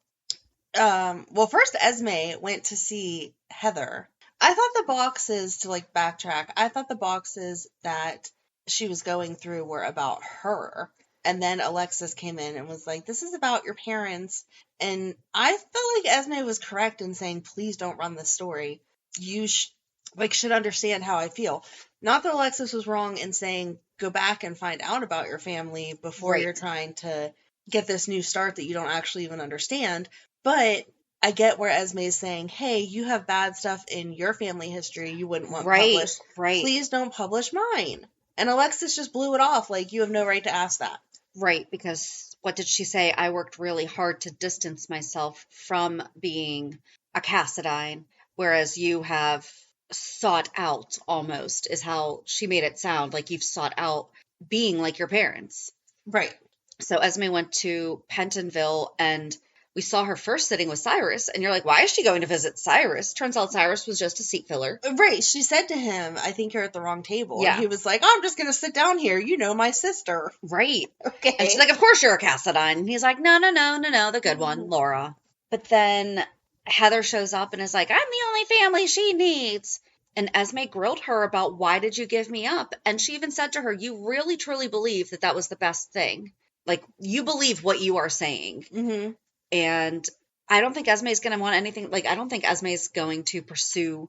well, first Esme went to see Heather. I thought the boxes, to backtrack, I thought the boxes that she was going through were about her. And then Alexis came in and was like, this is about your parents. And I felt like Esme was correct in saying, please don't run this story. You should understand how I feel. Not that Alexis was wrong in saying, go back and find out about your family before you're trying to get this new start that you don't actually even understand. But I get where Esme is saying, hey, you have bad stuff in your family history you wouldn't want published. Right. Please don't publish mine. And Alexis just blew it off. Like, you have no right to ask that. Right, because what did she say? I worked really hard to distance myself from being a Cassadine, whereas you have sought out, almost, is how she made it sound, like you've sought out being like your parents. Right. So Esme went to Pentonville, and we saw her first sitting with Cyrus, and you're like, why is she going to visit Cyrus? Turns out Cyrus was just a seat filler. Right. She said to him, I think you're at the wrong table. Yeah. And he was like, oh, I'm just going to sit down here. You know my sister. Right. Okay. And she's like, of course you're a Cassadine. And he's like, no, the good one, Laura. But then Heather shows up and is like, I'm the only family she needs. And Esme grilled her about, why did you give me up? And she even said to her, you really, truly believe that that was the best thing. Like, you believe what you are saying. Mm-hmm. And I don't think Esme's going to want anything. Like, I don't think Esme's going to pursue.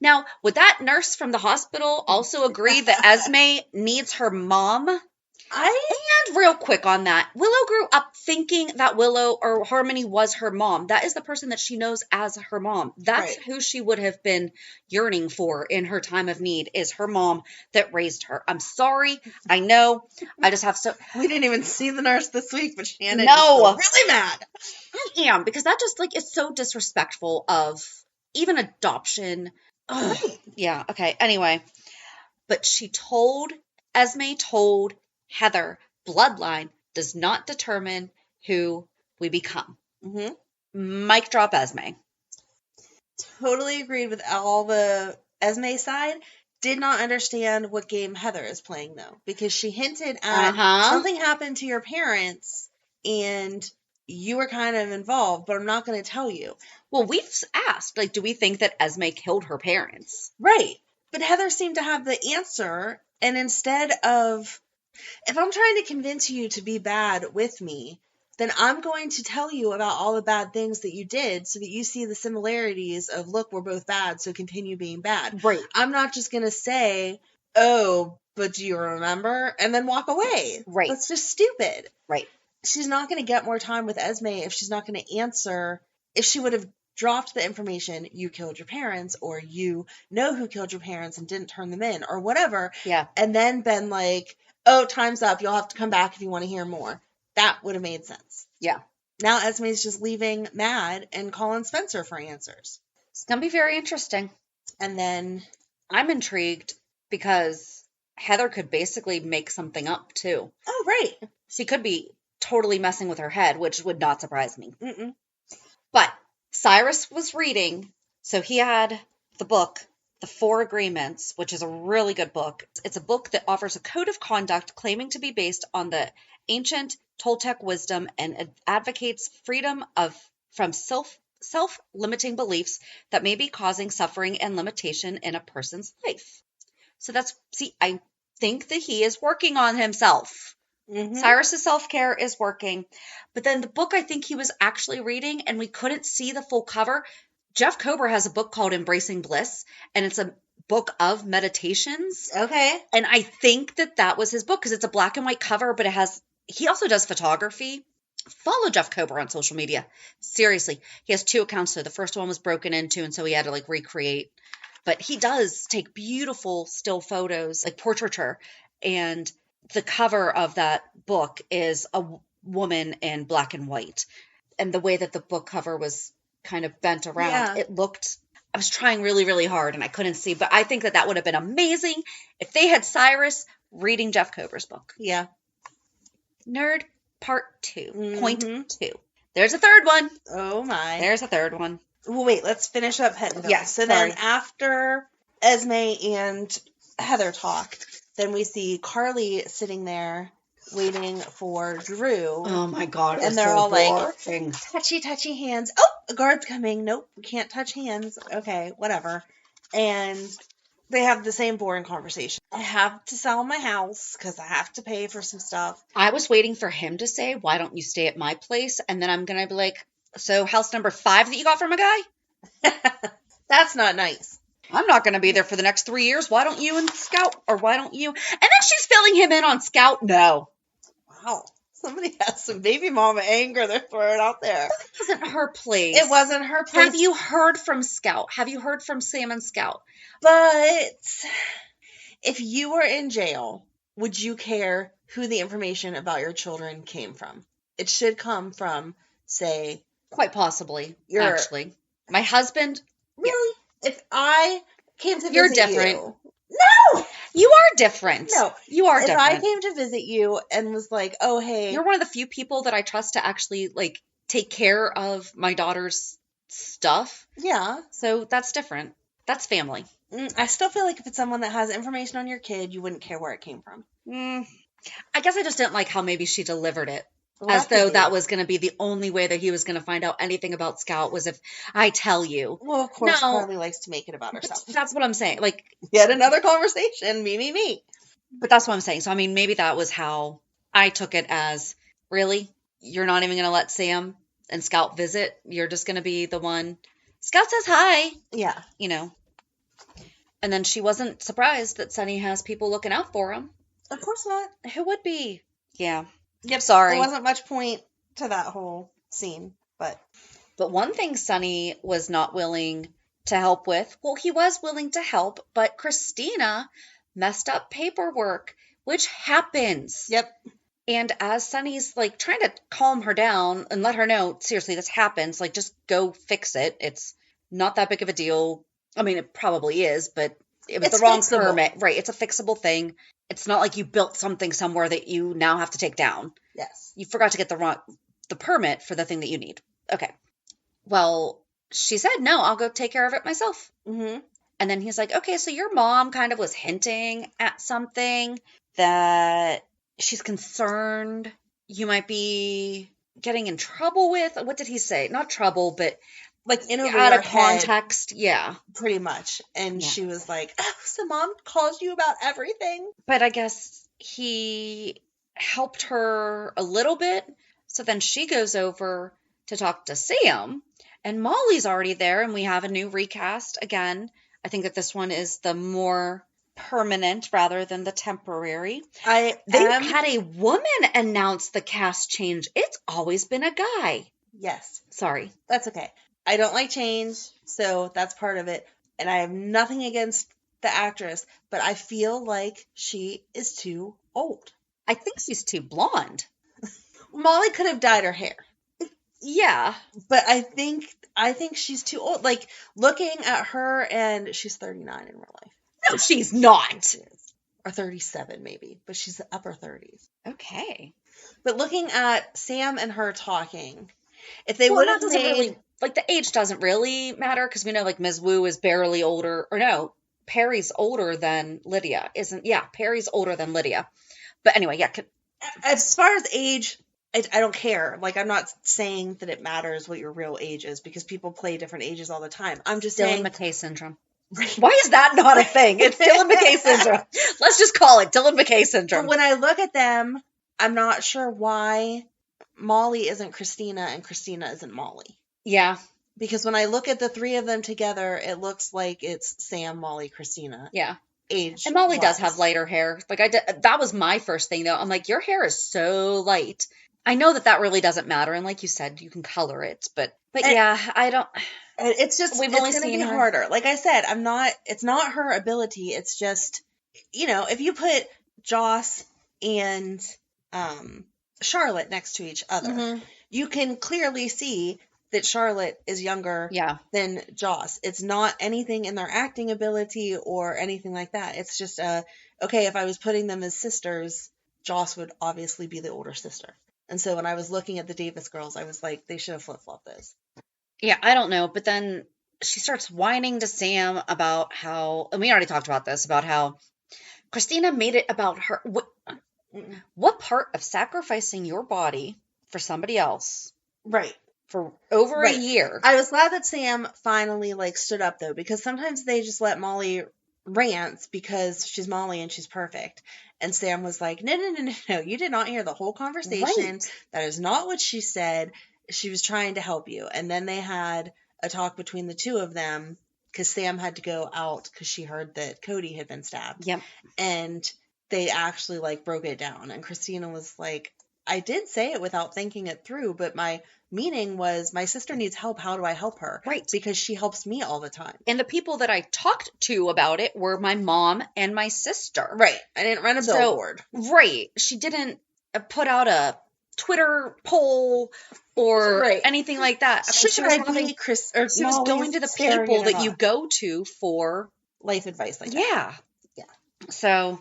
Now, would that nurse from the hospital also agree that Esme needs her mom? And real quick on that, Willow grew up thinking that Willow or Harmony was her mom. That is the person that she knows as her mom. That's Right. who she would have been yearning for in her time of need, is her mom that raised her. I'm sorry. I know. I just have so... We didn't even see the nurse this week, but Shannon No. is really mad. I am, because that just, like, is so disrespectful of even adoption. Ugh. Right. Yeah, okay. Anyway, but Esme told Heather, bloodline does not determine who we become. Mm-hmm. Mic drop, Esme. Totally agreed with all the Esme side. Did not understand what game Heather is playing, though, because she hinted at something happened to your parents and you were kind of involved, but I'm not going to tell you. Well, we've asked, like, do we think that Esme killed her parents? Right. But Heather seemed to have the answer, and instead of, if I'm trying to convince you to be bad with me, then I'm going to tell you about all the bad things that you did so that you see the similarities of, look, we're both bad, so continue being bad. Right. I'm not just going to say, oh, but do you remember? And then walk away. Right. That's just stupid. Right. She's not going to get more time with Esme if she's not going to answer. If she would have dropped the information, you killed your parents, or you know who killed your parents and didn't turn them in, or whatever. Yeah. And then been like, oh, time's up. You'll have to come back if you want to hear more. That would have made sense. Yeah. Now Esme's just leaving mad and calling Spencer for answers. It's going to be very interesting. And then I'm intrigued because Heather could basically make something up, too. Oh, right. She could be totally messing with her head, which would not surprise me. Mm-mm. But Cyrus was reading, so he had the book, The Four Agreements, which is a really good book. It's a book that offers a code of conduct claiming to be based on the ancient Toltec wisdom and advocates freedom from self-limiting beliefs that may be causing suffering and limitation in a person's life. So I think that he is working on himself. Mm-hmm. Cyrus's self-care is working. But then the book I think he was actually reading, and we couldn't see the full cover. Jeff Kober has a book called Embracing Bliss, and it's a book of meditations. Okay. And I think that was his book because it's a black and white cover, but he also does photography. Follow Jeff Kober on social media. Seriously. He has 2 accounts. So the first one was broken into, and so he had to recreate. But he does take beautiful still photos, like portraiture. And the cover of that book is a woman in black and white. And the way that the book cover was kind of bent around, It looked, I was trying really, really hard and I couldn't see, but I think that would have been amazing if they had Cyrus reading Jeff Kober's book. Yeah. Nerd part 2, Mm-hmm. point 2. There's a third one. Oh my. There's a third one. Well, wait, let's finish up Pentonville. Yes, So sorry. then after Esme and Heather talk, then we see Carly sitting there waiting for Drew. Oh my God. And they're all like, touchy hands. Oh, a guard's coming. Nope, we can't touch hands. Okay, whatever. And they have the same boring conversation. I have to sell my house because I have to pay for some stuff. I was waiting for him to say, why don't you stay at my place? And then I'm going to be like, so house number 5 that you got from a guy? That's not nice. I'm not going to be there for the next 3 years. Why don't you and Scout? Or why don't you? And then she's filling him in on Scout. No. Wow. Somebody has some baby mama anger they're throwing out there. It wasn't her place. It wasn't her place. Have you heard from Scout? Have you heard from Sam and Scout? But if you were in jail, would you care who the information about your children came from? It should come from, say... Quite possibly, actually. My husband... Really? Yeah. If I came to visit You're different. you... No! You are different. No. You are different. If I came to visit you and was like, oh, hey... You're one of the few people that I trust to actually, like, take care of my daughter's stuff. Yeah. So that's different. That's family. I still feel like if it's someone that has information on your kid, you wouldn't care where it came from. I guess I just didn't like how maybe she delivered it. As though that was going to be the only way that he was going to find out anything about Scout was if I tell you. Well, of course, Carly likes to make it about herself. That's what I'm saying. Like, yet another conversation. Me. But that's what I'm saying. So, I mean, maybe that was how I took it as, really? You're not even going to let Sam and Scout visit? You're just going to be the one. Scout says hi. Yeah. You know. And then she wasn't surprised that Sonny has people looking out for him. Of course not. Who would be? Yeah. Yep. Sorry. There wasn't much point to that whole scene, but one thing Sonny was not willing to help with, well, he was willing to help, but Kristina messed up paperwork, which happens. Yep. And as Sonny's like trying to calm her down and let her know, seriously, this happens, like just go fix it. It's not that big of a deal. I mean, it probably is, but it was the wrong permit. Right. It's a fixable thing. It's not like you built something somewhere that you now have to take down. Yes. You forgot to get the permit for the thing that you need. Okay. Well, she said, no, I'll go take care of it myself. Mm-hmm. And then he's like, okay, so your mom kind of was hinting at something that she's concerned you might be getting in trouble with. What did he say? Not trouble, but like in over out your of context. Head, yeah. Pretty much. And she was like, oh, so mom calls you about everything? But I guess he helped her a little bit. So then she goes over to talk to Sam, and Molly's already there, and we have a new recast again. I think that this one is the more permanent rather than the temporary. They had a woman announce the cast change. It's always been a guy. Yes. Sorry. That's okay. I don't like change, so that's part of it. And I have nothing against the actress, but I feel like she is too old. I think she's too blonde. Molly could have dyed her hair. Yeah. But I think she's too old. Like, looking at her, and she's 39 in real life. No, she's not. Or 37, maybe. But she's the upper 30s. Okay. But looking at Sam and her talking, if they would have made... Really, like, the age doesn't really matter, because we know, like, Ms. Wu is barely older. Or no, Perry's older than Lydia. Perry's older than Lydia. But anyway, yeah. As far as age... I don't care. Like, I'm not saying that it matters what your real age is, because people play different ages all the time. I'm just saying... Dylan McKay syndrome. Why is that not a thing? It's Dylan McKay syndrome. Let's just call it Dylan McKay syndrome. But when I look at them, I'm not sure why Molly isn't Kristina and Kristina isn't Molly. Yeah. Because when I look at the three of them together, it looks like it's Sam, Molly, Kristina. Yeah. Age. And Molly does have lighter hair. Like, that was my first thing, though. I'm like, your hair is so light. I know that really doesn't matter, and like you said, you can color it, but yeah, I don't. It's just we've only seen her harder. Like I said, it's not her ability. It's just, if you put Joss and Charlotte next to each other, you can clearly see that Charlotte is younger than Joss. It's not anything in their acting ability or anything like that. It's just okay. If I was putting them as sisters, Joss would obviously be the older sister. And so when I was looking at the Davis girls, I was like, they should have flip-flopped those. Yeah, I don't know. But then she starts whining to Sam about how, and we already talked about this, about how Kristina made it about her. What part of sacrificing your body for somebody else? Right. For over a year. I was glad that Sam finally stood up, though, because sometimes they just let Molly rant because she's Molly and she's perfect. And Sam was like, no, you did not hear the whole conversation. Right. That is not what she said. She was trying to help you. And then they had a talk between the two of them, because Sam had to go out because she heard that Cody had been stabbed. Yep. And they actually broke it down. And Kristina was like, I did say it without thinking it through, but my meaning was my sister needs help. How do I help her? Right. Because she helps me all the time. And the people that I talked to about it were my mom and my sister. Right. I didn't run a billboard. Right. She didn't put out a Twitter poll or anything like that. I mean, she was going to the people that you go to for life advice like that. Yeah. Yeah. So,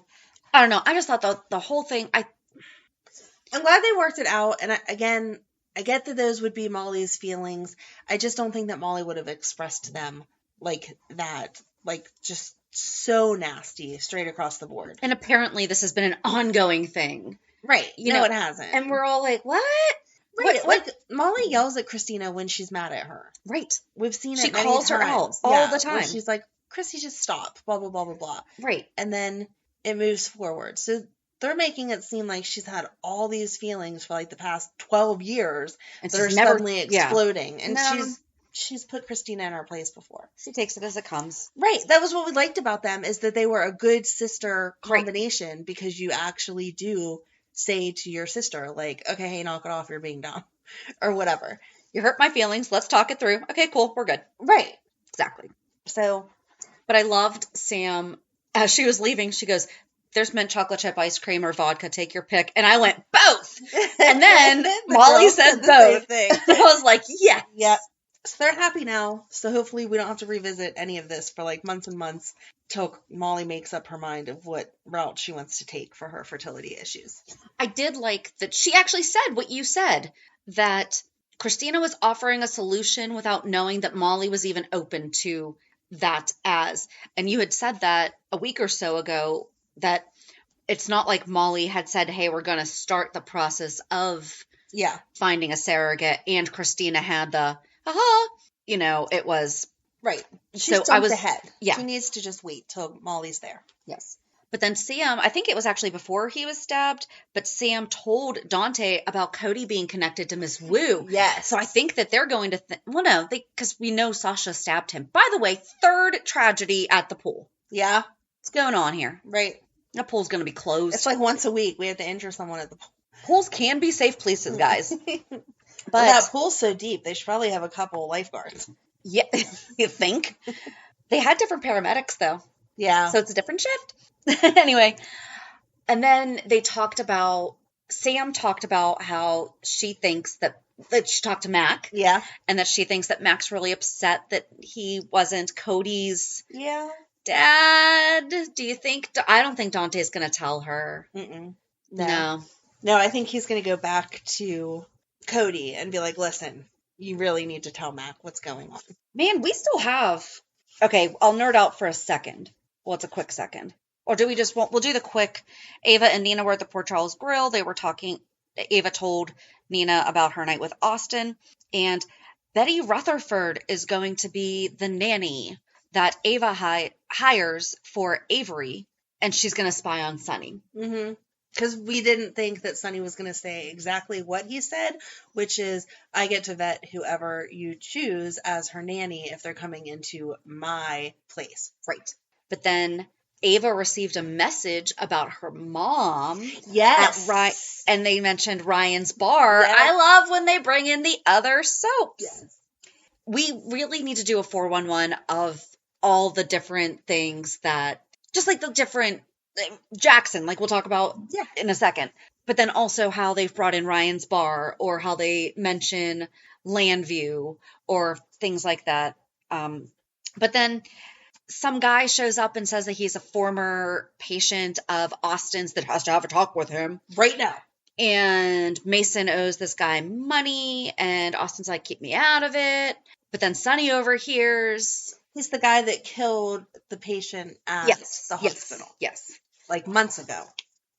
I don't know. I just thought the whole thing, I'm glad they worked it out. And I get that those would be Molly's feelings. I just don't think that Molly would have expressed them like that. Like, just so nasty straight across the board. And apparently this has been an ongoing thing. Right. No, it hasn't. And we're all like, what? Right. Like, Molly yells at Kristina when she's mad at her. Right. We've seen it She many calls times. her out all the time. She's like, Chrissy, just stop. Blah, blah, blah, blah, blah. Right. And then it moves forward. So they're making it seem like she's had all these feelings for like the past 12 years that are suddenly exploding. And she's put Kristina in her place before. She takes it as it comes. Right. That was what we liked about them, is that they were a good sister combination, because you actually do say to your sister, like, okay, hey, knock it off, you're being dumb, or whatever. You hurt my feelings. Let's talk it through. Okay, cool. We're good. Right. Exactly. So, but I loved Sam. As she was leaving, she goes, there's mint chocolate chip ice cream or vodka. Take your pick. And I went, both. And then Molly said both. I was like, yes. Yep. So they're happy now. So hopefully we don't have to revisit any of this for like months and months till Molly makes up her mind of what route she wants to take for her fertility issues. I did like that she actually said what you said, that Kristina was offering a solution without knowing that Molly was even open to that and you had said that a week or so ago, that it's not like Molly had said, hey, we're going to start the process of finding a surrogate, and Kristina had the, it was. Right. She's jumped ahead. Yeah. She needs to just wait till Molly's there. Yes. But then Sam, I think it was actually before he was stabbed, but Sam told Dante about Cody being connected to Miss Wu. Yes. So I think that they're going to, because we know Sasha stabbed him. By the way, third tragedy at the pool. Yeah. What's going on here? Right. The pool's going to be closed. It's like once a week we have to injure someone at the pool. Pools can be safe places, guys. But that pool's so deep, they should probably have a couple lifeguards. Yeah, you think? They had different paramedics, though. Yeah. So it's a different shift. Anyway, and then Sam talked about how she thinks that she talked to Mac. Yeah. And that she thinks that Mac's really upset that he wasn't Cody's dad. Do you think? I don't think Dante's going to tell her. No, I think he's going to go back to Cody and be like, listen, you really need to tell Mac what's going on. Man, we still have. Okay, I'll nerd out for a second. Well, it's a quick second. Or do we just, we'll do the quick. Ava and Nina were at the Port Charles Grill. They were talking. Ava told Nina about her night with Austin. And Betty Rutherford is going to be the nanny that Ava hires for Avery. And she's going to spy on Sonny. Mm-hmm. Because we didn't think that Sonny was going to say exactly what he said, which is, I get to vet whoever you choose as her nanny if they're coming into my place. Right. But then Ava received a message about her mom. Yes. And they mentioned Ryan's bar. Yes. I love when they bring in the other soaps. Yes. We really need to do a 411 of all the different things that, just like the different, Jackson, like we'll talk about in a second. But then also how they've brought in Ryan's bar, or how they mention Landview or things like that. But then some guy shows up and says that he's a former patient of Austin's that has to have a talk with him right now. And Mason owes this guy money, and Austin's like, keep me out of it. But then Sonny overhears. He's the guy that killed the patient at the hospital. Yes. Like months ago.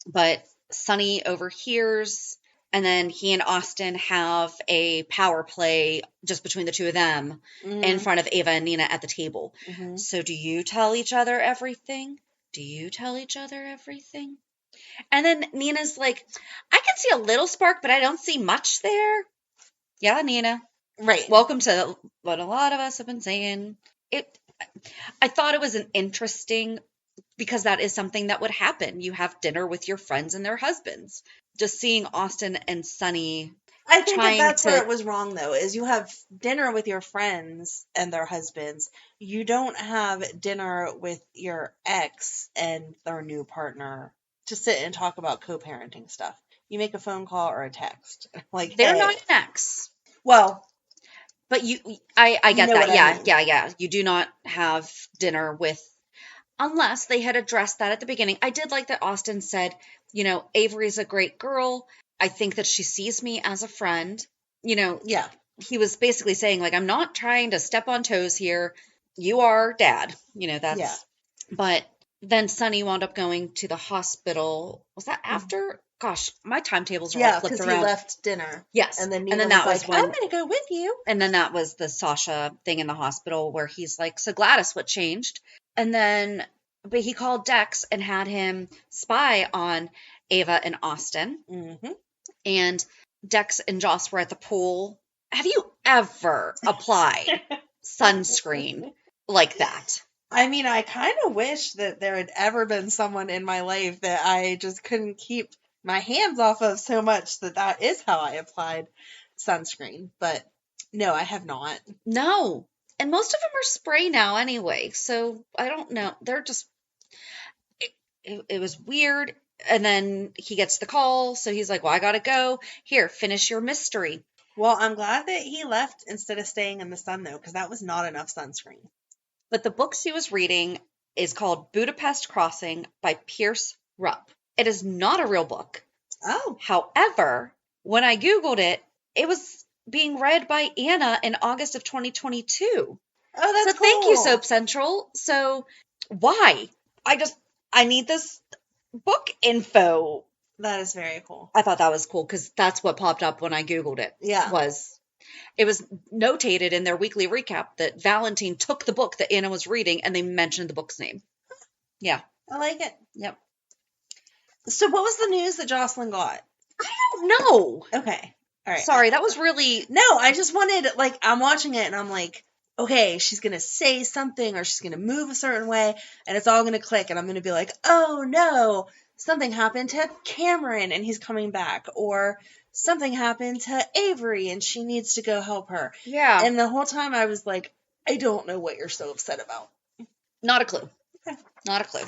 But Sonny overhears, and then he and Austin have a power play just between the two of them in front of Ava and Nina at the table. Mm-hmm. So do you tell each other everything? Do you tell each other everything? And then Nina's like, I can see a little spark, but I don't see much there. Yeah, Nina. Right. Welcome to what a lot of us have been saying. I thought it was an interesting because that is something that would happen. You have dinner with your friends and their husbands. Just seeing Austin and Sonny. I think that's where it was wrong, though, is you have dinner with your friends and their husbands. You don't have dinner with your ex and their new partner to sit and talk about co-parenting stuff. You make a phone call or a text. Like, they're not an ex. Well, but I get that. Yeah. You do not have dinner with, unless they had addressed that at the beginning. I did like that Austin said, Avery's a great girl. I think that she sees me as a friend. Yeah. He was basically saying, like, I'm not trying to step on toes here. You are dad. That's. Yeah. But then Sonny wound up going to the hospital. Was that after? Gosh, my timetables are all flipped around. Yeah, because he left dinner. Yes. And then that was like, I'm going to go with you. And then that was the Sasha thing in the hospital where he's like, so Gladys, what changed? And then, but he called Dex and had him spy on Ava and Austin. Mm-hmm. And Dex and Joss were at the pool. Have you ever applied sunscreen like that? I mean, I kind of wish that there had ever been someone in my life that I just couldn't keep my hands off of so much that is how I applied sunscreen. But no, I have not. No. And most of them are spray now anyway. So I don't know. They're just, it was weird. And then he gets the call. So he's like, well, I got to go. Here, finish your mystery. Well, I'm glad that he left instead of staying in the sun, though, because that was not enough sunscreen. But the book she was reading is called Budapest Crossing by Pierce Rupp. It is not a real book. Oh. However, when I Googled it, it was being read by Anna in August of 2022. Oh, that's cool. Thank you, Soap Central. So why? I need this book info. That is very cool. I thought that was cool because that's what popped up when I Googled it. Yeah. It was notated in their weekly recap that Valentine took the book that Anna was reading and they mentioned the book's name. Yeah. I like it. Yep. So what was the news that Jocelyn got? I don't know. Okay. All right. Sorry, that was really... No, I just wanted, I'm watching it and I'm like, okay, she's going to say something or she's going to move a certain way and it's all going to click and I'm going to be like, oh no, something happened to Cameron and he's coming back, or something happened to Avery and she needs to go help her. Yeah. And the whole time I was like, I don't know what you're so upset about. Not a clue. Okay. Not a clue.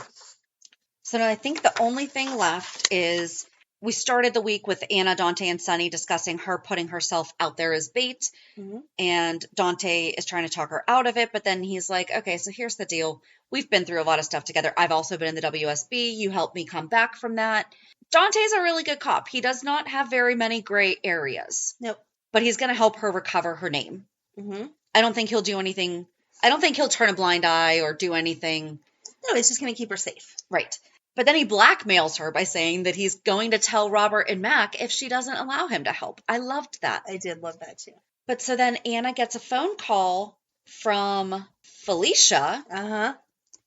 So I think the only thing left is we started the week with Anna, Dante, and Sonny discussing her putting herself out there as bait. Mm-hmm. And Dante is trying to talk her out of it. But then he's like, okay, so here's the deal. We've been through a lot of stuff together. I've also been in the WSB. You helped me come back from that. Dante's a really good cop. He does not have very many gray areas. Nope. But he's going to help her recover her name. Mm-hmm. I don't think he'll do anything. I don't think he'll turn a blind eye or do anything. No, he's just going to keep her safe. Right. But then he blackmails her by saying that he's going to tell Robert and Mac if she doesn't allow him to help. I loved that. I did love that too. But so then Anna gets a phone call from Felicia. Uh-huh.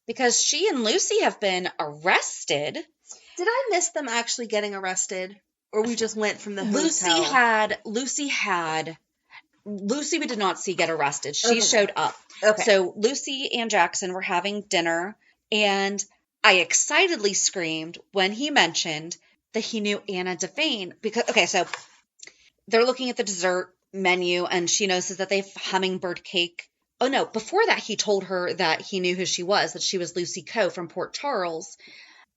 Because she and Lucy have been arrested. Did I miss them actually getting arrested? Or we just went from the hotel? Lucy we did not see get arrested. She showed up. Okay. So Lucy and Jackson were having dinner and I excitedly screamed when he mentioned that he knew Anna Devane because, so they're looking at the dessert menu and she notices that they have hummingbird cake. Oh no, before that he told her that he knew who she was, that she was Lucy Coe from Port Charles.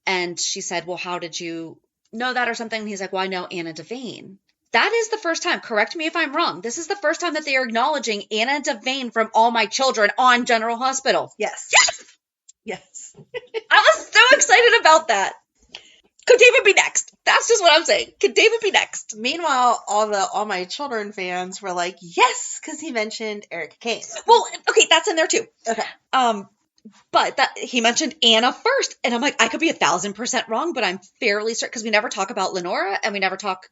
And she said, well, how did you know that or something? And he's like, well, I know Anna Devane. That is the first time, correct me if I'm wrong, this is the first time that they are acknowledging Anna Devane from All My Children on General Hospital. Yes. Yes! Yes. I was so excited about that. Could David be next? That's just what I'm saying. Could David be next? Meanwhile, all my children fans were like, yes, because he mentioned Erica Kane. Well, okay, that's in there too. Okay. But that he mentioned Anna first, and I'm like, I could be 1,000% wrong, but I'm fairly certain because we never talk about Lenora, and we never talk.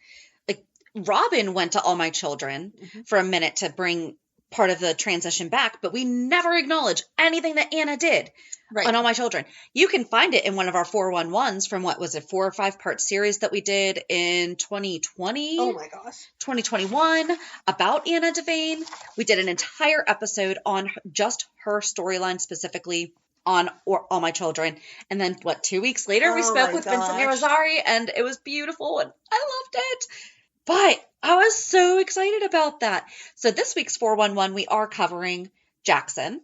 Like Robin went to All My Children for a minute to bring part of the transition back, but we never acknowledge anything that Anna did. Right. On All My Children. You can find it in one of our 411s from what was it, 4 or 5 part series that we did in 2020. Oh my gosh. 2021 about Anna Devane. We did an entire episode on just her storyline specifically on All My Children. And then, 2 weeks later, we spoke with Vincent Irizarry, and it was beautiful, and I loved it. But I was so excited about that. So this week's 411, we are covering Jackson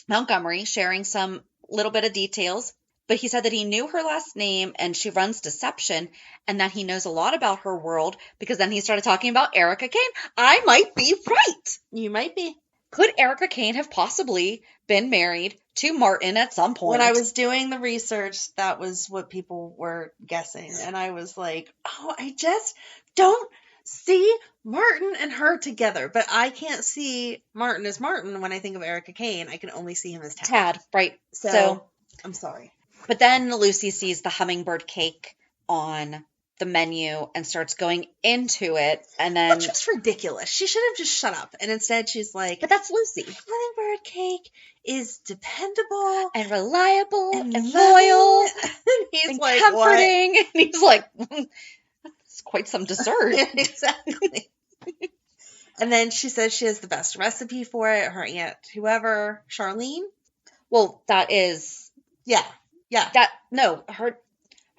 Montgomery, sharing some little bit of details. But he said that he knew her last name and she runs deception and that he knows a lot about her world because then he started talking about Erica Kane. I might be right. You might be. Could Erica Kane have possibly been married to Martin at some point? When I was doing the research, that was what people were guessing. And I was like, oh, I just don't see Martin and her together. But I can't see Martin as Martin when I think of Erica Kane. I can only see him as Tad. Tad, right. So I'm sorry. But then Lucy sees the hummingbird cake on the menu and starts going into it, and then... Which was ridiculous. She should have just shut up. And instead she's like... But that's Lucy. Hummingbird cake is dependable... And reliable and loyal. And he's and like, comforting. What? And he's like, that's quite some dessert. Exactly. And then she says she has the best recipe for it. Her aunt, whoever, Charlene? Well, that is... Yeah.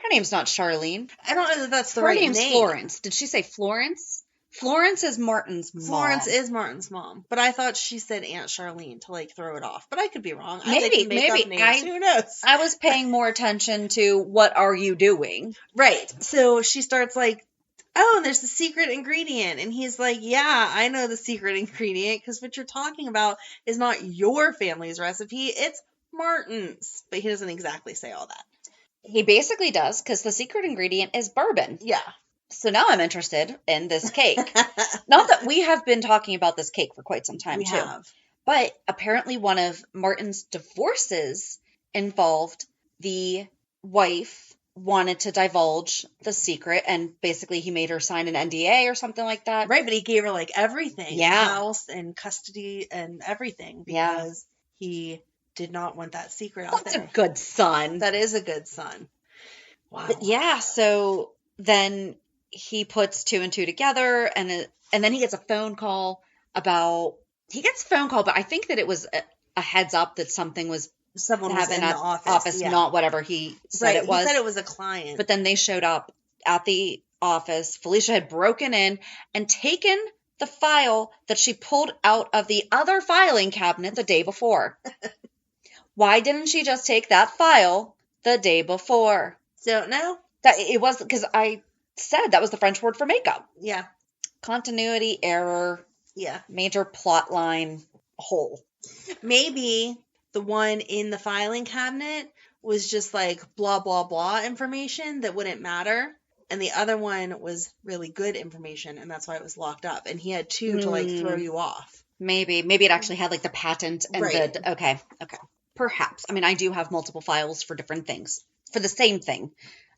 Her name's not Charlene. I don't know that that's the right name. Her name's Florence. Did she say Florence? Florence is Martin's mom. Florence is Martin's mom. But I thought she said Aunt Charlene to, throw it off. But I could be wrong. Maybe. Who knows? I was paying more attention to what are you doing? Right. So she starts oh, and there's the secret ingredient. And he's like, yeah, I know the secret ingredient because what you're talking about is not your family's recipe. It's Martin's. But he doesn't exactly say all that. He basically does, because the secret ingredient is bourbon. Yeah. So now I'm interested in this cake. Not that we have been talking about this cake for quite some time, we have. But apparently one of Martin's divorces involved the wife wanted to divulge the secret, and basically he made her sign an NDA or something like that. Right, but he gave her, everything. Yeah. House and custody and everything. Because he... did not want that secret out there. That's a good son. That is a good son. Wow. But yeah, so then he puts 2 and 2 together, and then he gets a phone call but I think that it was a heads up that someone was in the office, not whatever he said it was. He said it was a client. But then they showed up at the office. Felicia had broken in and taken the file that she pulled out of the other filing cabinet the day before. Why didn't she just take that file the day before? Don't know. That it was because I said that was the French word for makeup. Yeah. Continuity error. Yeah. Major plot line hole. Maybe the one in the filing cabinet was just blah, blah, blah information that wouldn't matter. And the other one was really good information, and that's why it was locked up. And he had 2 to throw you off. Maybe it actually had the patent and the okay. Perhaps. I mean, I do have multiple files for different things. For the same thing,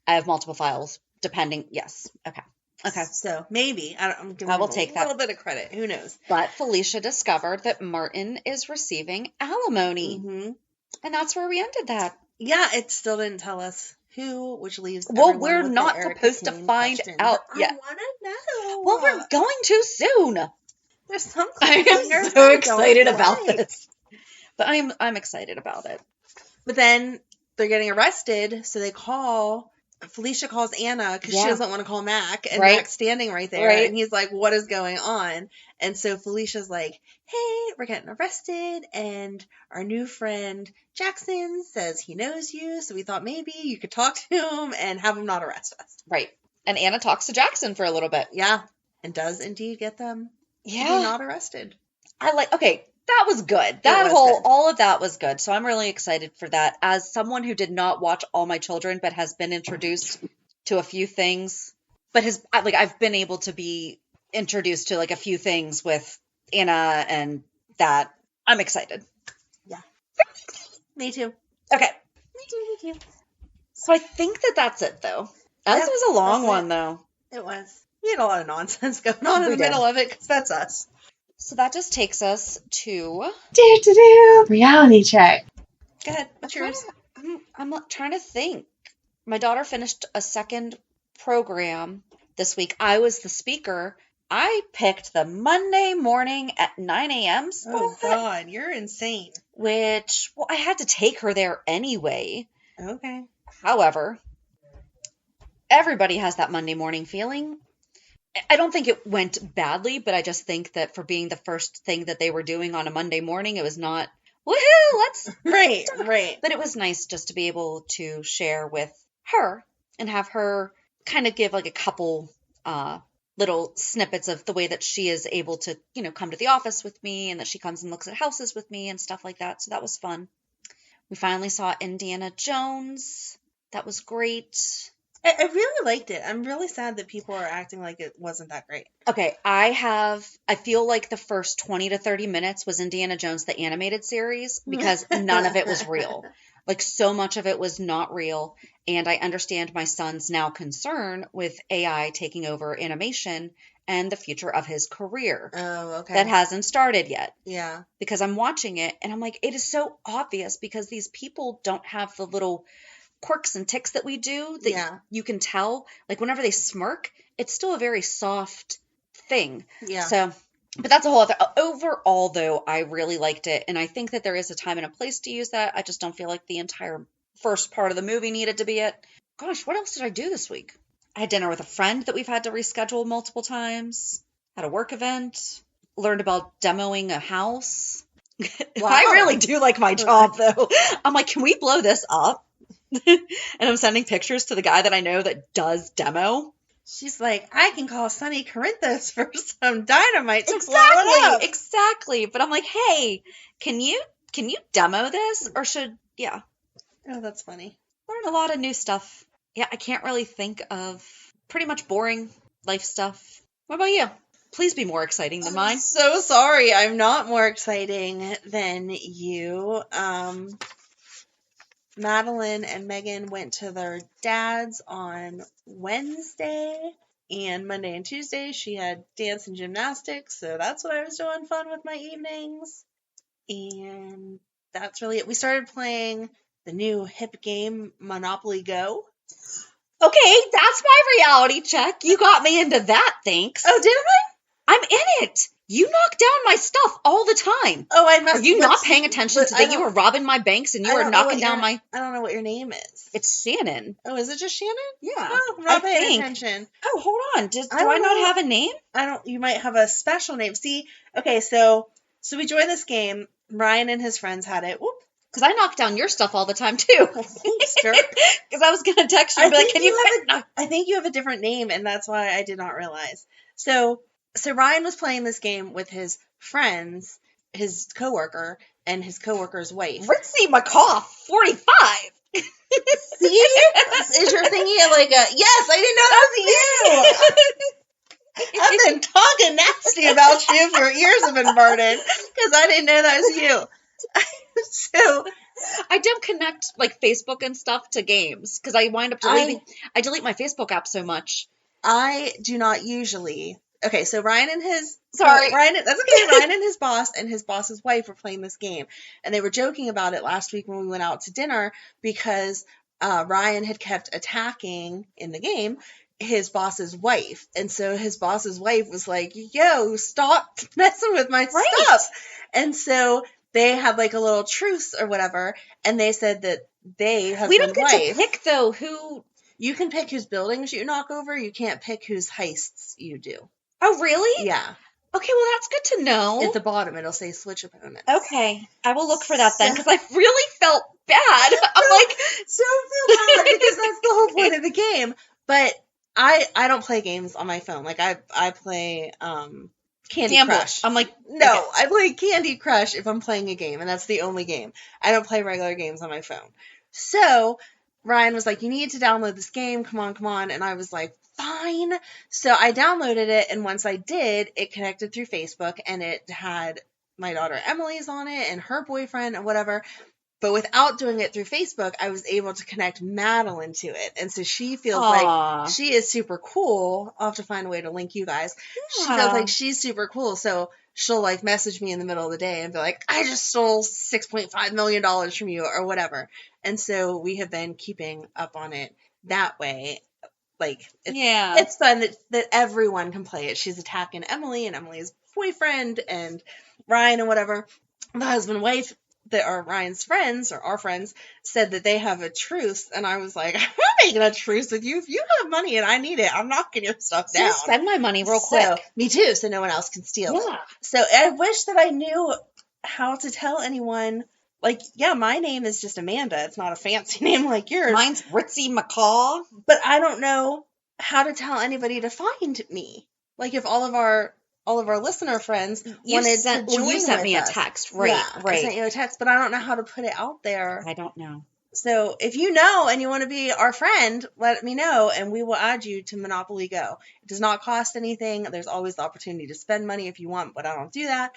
I have multiple files depending. Yes. Okay. So maybe I'm giving I will take that. A little bit of credit. Who knows? But Felicia discovered that Martin is receiving alimony, and that's where we ended that. Yeah, it still didn't tell us who, which leaves. Well, we're not supposed to find out yet. I want to know. Well, we're going too soon. There's some. I am so excited about this. But I'm excited about it. But then they're getting arrested, so Felicia calls Anna because she doesn't want to call Mac, and Mac's standing right there, and he's like, what is going on? And so Felicia's like, hey, we're getting arrested, and our new friend Jackson says he knows you, so we thought maybe you could talk to him and have him not arrest us. Right. And Anna talks to Jackson for a little bit. Yeah. And does indeed get them to be not arrested. That was good. All of that was good. So I'm really excited for that. As someone who did not watch All My Children, but has been introduced to a few things, but I've been able to be introduced to a few things with Anna and that. I'm excited. Yeah. Me too. Okay. Me too. So I think that's it, though. This was a long one, though. It was. We had a lot of nonsense going on in the middle of it, because that's us. So that just takes us to... reality check. Go ahead. What's yours? I'm trying to think. My daughter finished a second program this week. I was the speaker I picked the Monday morning at 9 a.m. spot. Oh, God, you're insane. Which, well, I had to take her there anyway. Okay. However, everybody has that Monday morning feeling. I don't think it went badly, but I just think that for being the first thing that they were doing on a Monday morning, it was not, woohoo, let's... Right. But it was nice just to be able to share with her and have her kind of give like a couple little snippets of the way that she is able to, come to the office with me and that she comes and looks at houses with me and stuff like that. So that was fun. We finally saw Indiana Jones. That was great. I really liked it. I'm really sad that people are acting like it wasn't that great. Okay, I feel like the first 20 to 30 minutes was Indiana Jones, the animated series, because none of it was real. Like, so much of it was not real. And I understand my son's now concern with AI taking over animation and the future of his career. Oh, okay. That hasn't started yet. Yeah. Because I'm watching it and I'm like, it is so obvious because these people don't have the little quirks and tics that we do that you can tell. Like, whenever they smirk, it's still a very soft thing. Yeah. So, but that's a whole other... Overall, though, I really liked it. And I think that there is a time and a place to use that. I just don't feel like the entire first part of the movie needed to be it. Gosh, what else did I do this week? I had dinner with a friend that we've had to reschedule multiple times. Had a work event. Learned about demoing a house. Wow. I really do like my job, though. I'm like, can we blow this up? And I'm sending pictures to the guy that I know that does demo. She's like, I can call Sonny Corinthos for some dynamite to blow it up. Exactly. But I'm like, hey, can you demo this? Or should, Oh, that's funny. Learn a lot of new stuff. Yeah, I can't really think of pretty much boring life stuff. What about you? Please be more exciting than mine. I'm so sorry. I'm not more exciting than you. Madeline and Megan went to their dad's on Wednesday, and Monday and Tuesday she had dance and gymnastics, so that's what I was doing fun with my evenings. And that's really it. We started playing the new hip game, Monopoly Go. Okay, that's my reality check. You got me into that, thanks. Oh, did I? I'm in it. You knock down my stuff all the time. Oh, I must. Are you not paying attention today? You were robbing my banks and you were knocking down my... I don't know what your name is. It's Shannon. Oh, is it just Shannon? Yeah. Oh, I'm not paying attention. Oh, hold on. Do I not have a name? You might have a special name. See, okay, so we joined this game. Ryan and his friends had it. Whoop. Because I knock down your stuff all the time, too. Thanks, jerk. Because I was going to text you and be like, can you... I think you have a different name, and that's why I did not realize. So Ryan was playing this game with his friends, his coworker, and his coworker's wife. Ritzy McCaw, 45. See? Is your thingy like a... Yes, I didn't know that was you! I've been talking nasty about you if your ears have been burning, because I didn't know that was you. So I don't connect like Facebook and stuff to games because I wind up deleting. I delete my Facebook app so much. I do not usually. Okay, so Ryan and his Ryan and his boss and his boss's wife were playing this game, and they were joking about it last week when we went out to dinner because Ryan had kept attacking in the game his boss's wife, and so his boss's wife was like, "Yo, stop messing with my stuff," and so they had like a little truce or whatever, and they said that we don't get to pick though who. You can pick whose buildings you knock over. You can't pick whose heists you do. Oh, really? Yeah. Okay, well that's good to know. At the bottom, it'll say switch opponents. Okay, I will look for that then because I really felt bad. I'm like, don't feel bad because that's the whole point of the game. But I don't play games on my phone. Like I play Candy Crush. I'm like, no, okay. I play Candy Crush if I'm playing a game, and that's the only game. I don't play regular games on my phone. So Ryan was like, you need to download this game. Come on. And I was like, fine. So I downloaded it, and once I did, it connected through Facebook, and it had my daughter Emily's on it and her boyfriend and whatever. But without doing it through Facebook, I was able to connect Madeline to it. And so she feels like she is super cool. I'll have to find a way to link you guys. Yeah. She feels like she's super cool. So she'll like message me in the middle of the day and be like, I just stole $6.5 million from you or whatever. And so we have been keeping up on it that way. Like, Yeah. it's fun that everyone can play it. She's attacking Emily and Emily's boyfriend and Ryan and whatever. The husband and wife that are Ryan's friends, or our friends, said that they have a truce. And I was like, I'm not making a truce with you. If you have money and I need it, I'm knocking your stuff down. Just spend my money real quick. Me too, so no one else can steal it. So I wish that I knew how to tell anyone. Like, yeah, my name is just Amanda. It's not a fancy name like yours. Mine's Ritzy McCaw. But I don't know how to tell anybody to find me. Like, if all of our listener friends wanted to join you sent me us. a text, right? Yeah, right. I sent you a text, but I don't know how to put it out there. I don't know. So if you know and you want to be our friend, let me know, and we will add you to Monopoly Go. It does not cost anything. There's always the opportunity to spend money if you want, but I don't do that.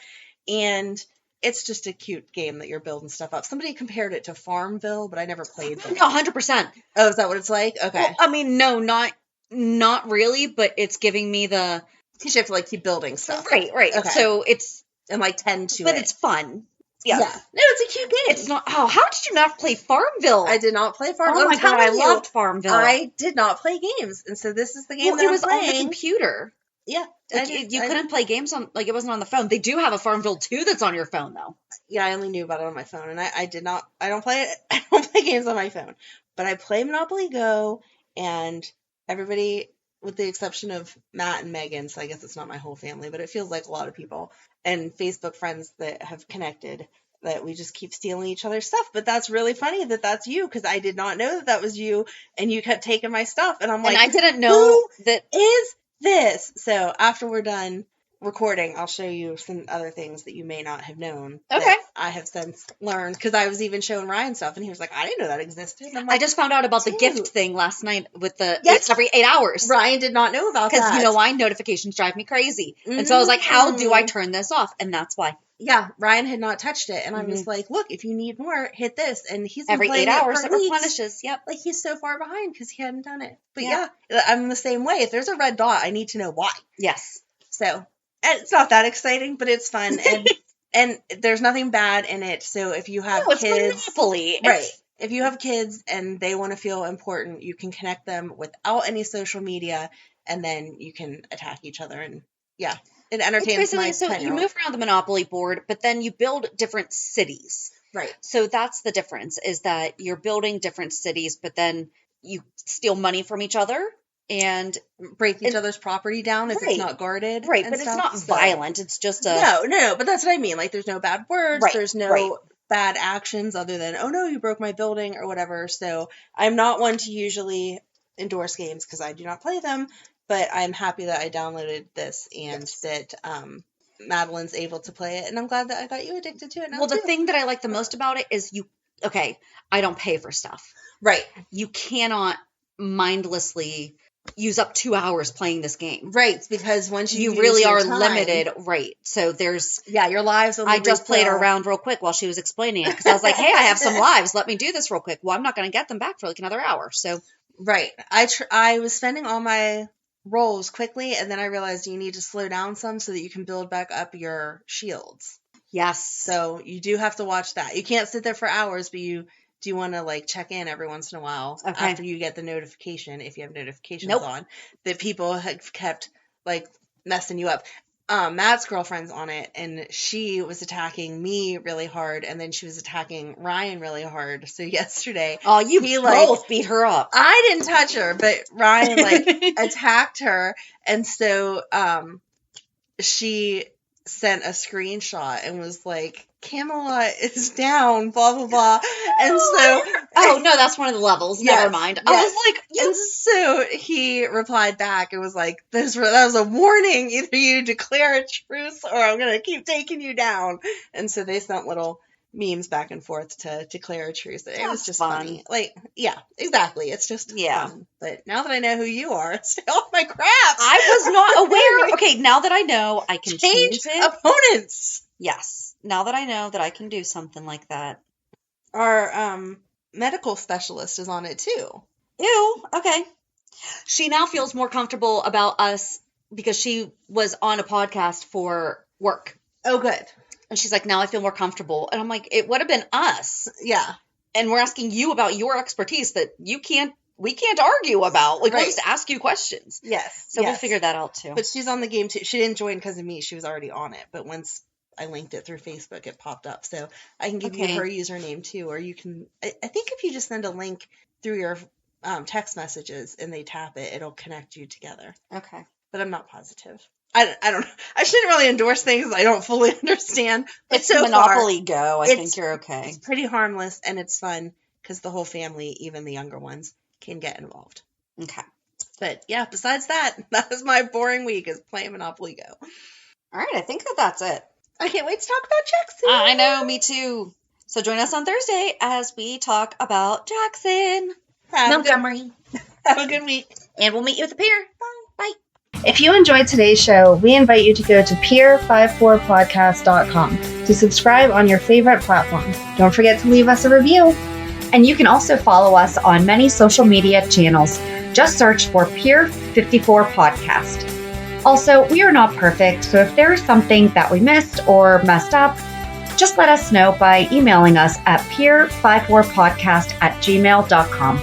And it's just a cute game that you're building stuff up. Somebody compared it to Farmville, but I never played it. 100%. Oh, is that what it's like? Okay. Well, I mean, no, not really, but it's giving me the... Because you have to, like, keep building stuff. Right. Okay. So it's... And, like, tend to But it. it's fun. Yeah. No, it's a cute game. It's not... Oh, how did you not play Farmville? I did not play Farmville. Oh, my God, I loved Farmville. I did not play games. And so this is the game that I'm playing. It was on the computer. Yeah. Like, you couldn't play games on... Like, it wasn't on the phone. They do have a Farmville 2 that's on your phone, though. Yeah, I only knew about it on my phone. And I did not... I don't play it. I don't play games on my phone. But I play Monopoly Go, and everybody... with the exception of Matt and Megan, so I guess it's not my whole family, but it feels like a lot of people, and Facebook friends that have connected, that we just keep stealing each other's stuff. But that's really funny that that's you, because I did not know that was you, and you kept taking my stuff, and I'm like, and I didn't know that is this. So after we're done recording, I'll show you some other things that you may not have known. Okay. That I have since learned, because I was even showing Ryan stuff, and he was like, I didn't know that existed. And I'm like, I just found out about the gift thing last night with the it's every 8 hours. Ryan did not know about that. Because you know why? Notifications drive me crazy. Mm-hmm. And so I was like, how do I turn this off? And that's why. Yeah, Ryan had not touched it, and I was like, look, if you need more, hit this. And he's been every 8 hours it replenishes. Yep. Like, he's so far behind because he hadn't done it. But yeah, I'm the same way. If there's a red dot, I need to know why. Yes. So, it's not that exciting, but it's fun. And there's nothing bad in it. So if you have kids, Monopoly. Right. If you have kids and they want to feel important, you can connect them without any social media, and then you can attack each other. And yeah, it entertains my 10-year-old. So you move around the Monopoly board, but then you build different cities. Right. So that's the difference, is that you're building different cities, but then you steal money from each other. And break each other's property down if it's not guarded. Right, but stuff. It's not violent. It's just a... No, but that's what I mean. Like, there's no bad words. Right, there's no bad actions other than, oh, no, you broke my building or whatever. So I'm not one to usually endorse games because I do not play them. But I'm happy that I downloaded this and that Madeline's able to play it. And I'm glad that I got you addicted to it now, the thing that I like the most about it is I don't pay for stuff. Right. You cannot mindlessly... use up 2 hours playing this game. Right, because once you really are limited, right. So there's... Yeah, your lives only I just played around real quick while she was explaining it, because I was like, hey, I have some lives. Let me do this real quick. Well, I'm not going to get them back for like another hour, so... Right. I was spending all my rolls quickly, and then I realized you need to slow down some so that you can build back up your shields. Yes. So you do have to watch that. You can't sit there for hours, but you do want to like check in every once in a while after you get the notification, if you have notifications on, that people have kept like messing you up. Matt's girlfriend's on it, and she was attacking me really hard, and then she was attacking Ryan really hard. So yesterday, he both beat her up. I didn't touch her, but Ryan like attacked her, and so she sent a screenshot and was like, Camelot is down, blah, blah, blah. And so... Oh, no, that's one of the levels. Yes, never mind. Yes. I was like... And so he replied back and was like, that was a warning. Either you declare a truce or I'm going to keep taking you down. And so they sent little memes back and forth to declare a truce. It was just funny. Like, yeah, exactly. It's just fun. But now that I know who you are, stay off my crap. I was not aware. Okay, now that I know, I can change it. Opponents. Yes. Now that I know that I can do something like that. Our medical specialist is on it too. Ew. Okay. She now feels more comfortable about us because she was on a podcast for work. Oh, good. And she's like, now I feel more comfortable. And I'm like, it would have been us. Yeah. And we're asking you about your expertise that you can't we can't argue about. Like, Right. we'll just ask you questions. Yes. So we'll figure that out too. But she's on the game too. She didn't join because of me. She was already on it. But once I linked it through Facebook, it popped up. So I can give you her username too. Or you can, I think if you just send a link through your text messages and they tap it, it'll connect you together. Okay. But I'm not positive. I don't know. I shouldn't really endorse things I don't fully understand. But It's so Monopoly far, Go. I think you're okay. It's pretty harmless and it's fun because the whole family, even the younger ones, can get involved. Okay. But yeah, besides that was my boring week is playing Monopoly Go. All right, I think that's it. I can't wait to talk about Jackson. I know, me too. So join us on Thursday as we talk about Jackson. Montgomery. Have a good week. And we'll meet you at the pier. Bye. If you enjoyed today's show, we invite you to go to pier54podcast.com to subscribe on your favorite platform. Don't forget to leave us a review. And you can also follow us on many social media channels. Just search for Pier 54 Podcast. Also, we are not perfect, so if there is something that we missed or messed up, just let us know by emailing us at pier54podcast@gmail.com.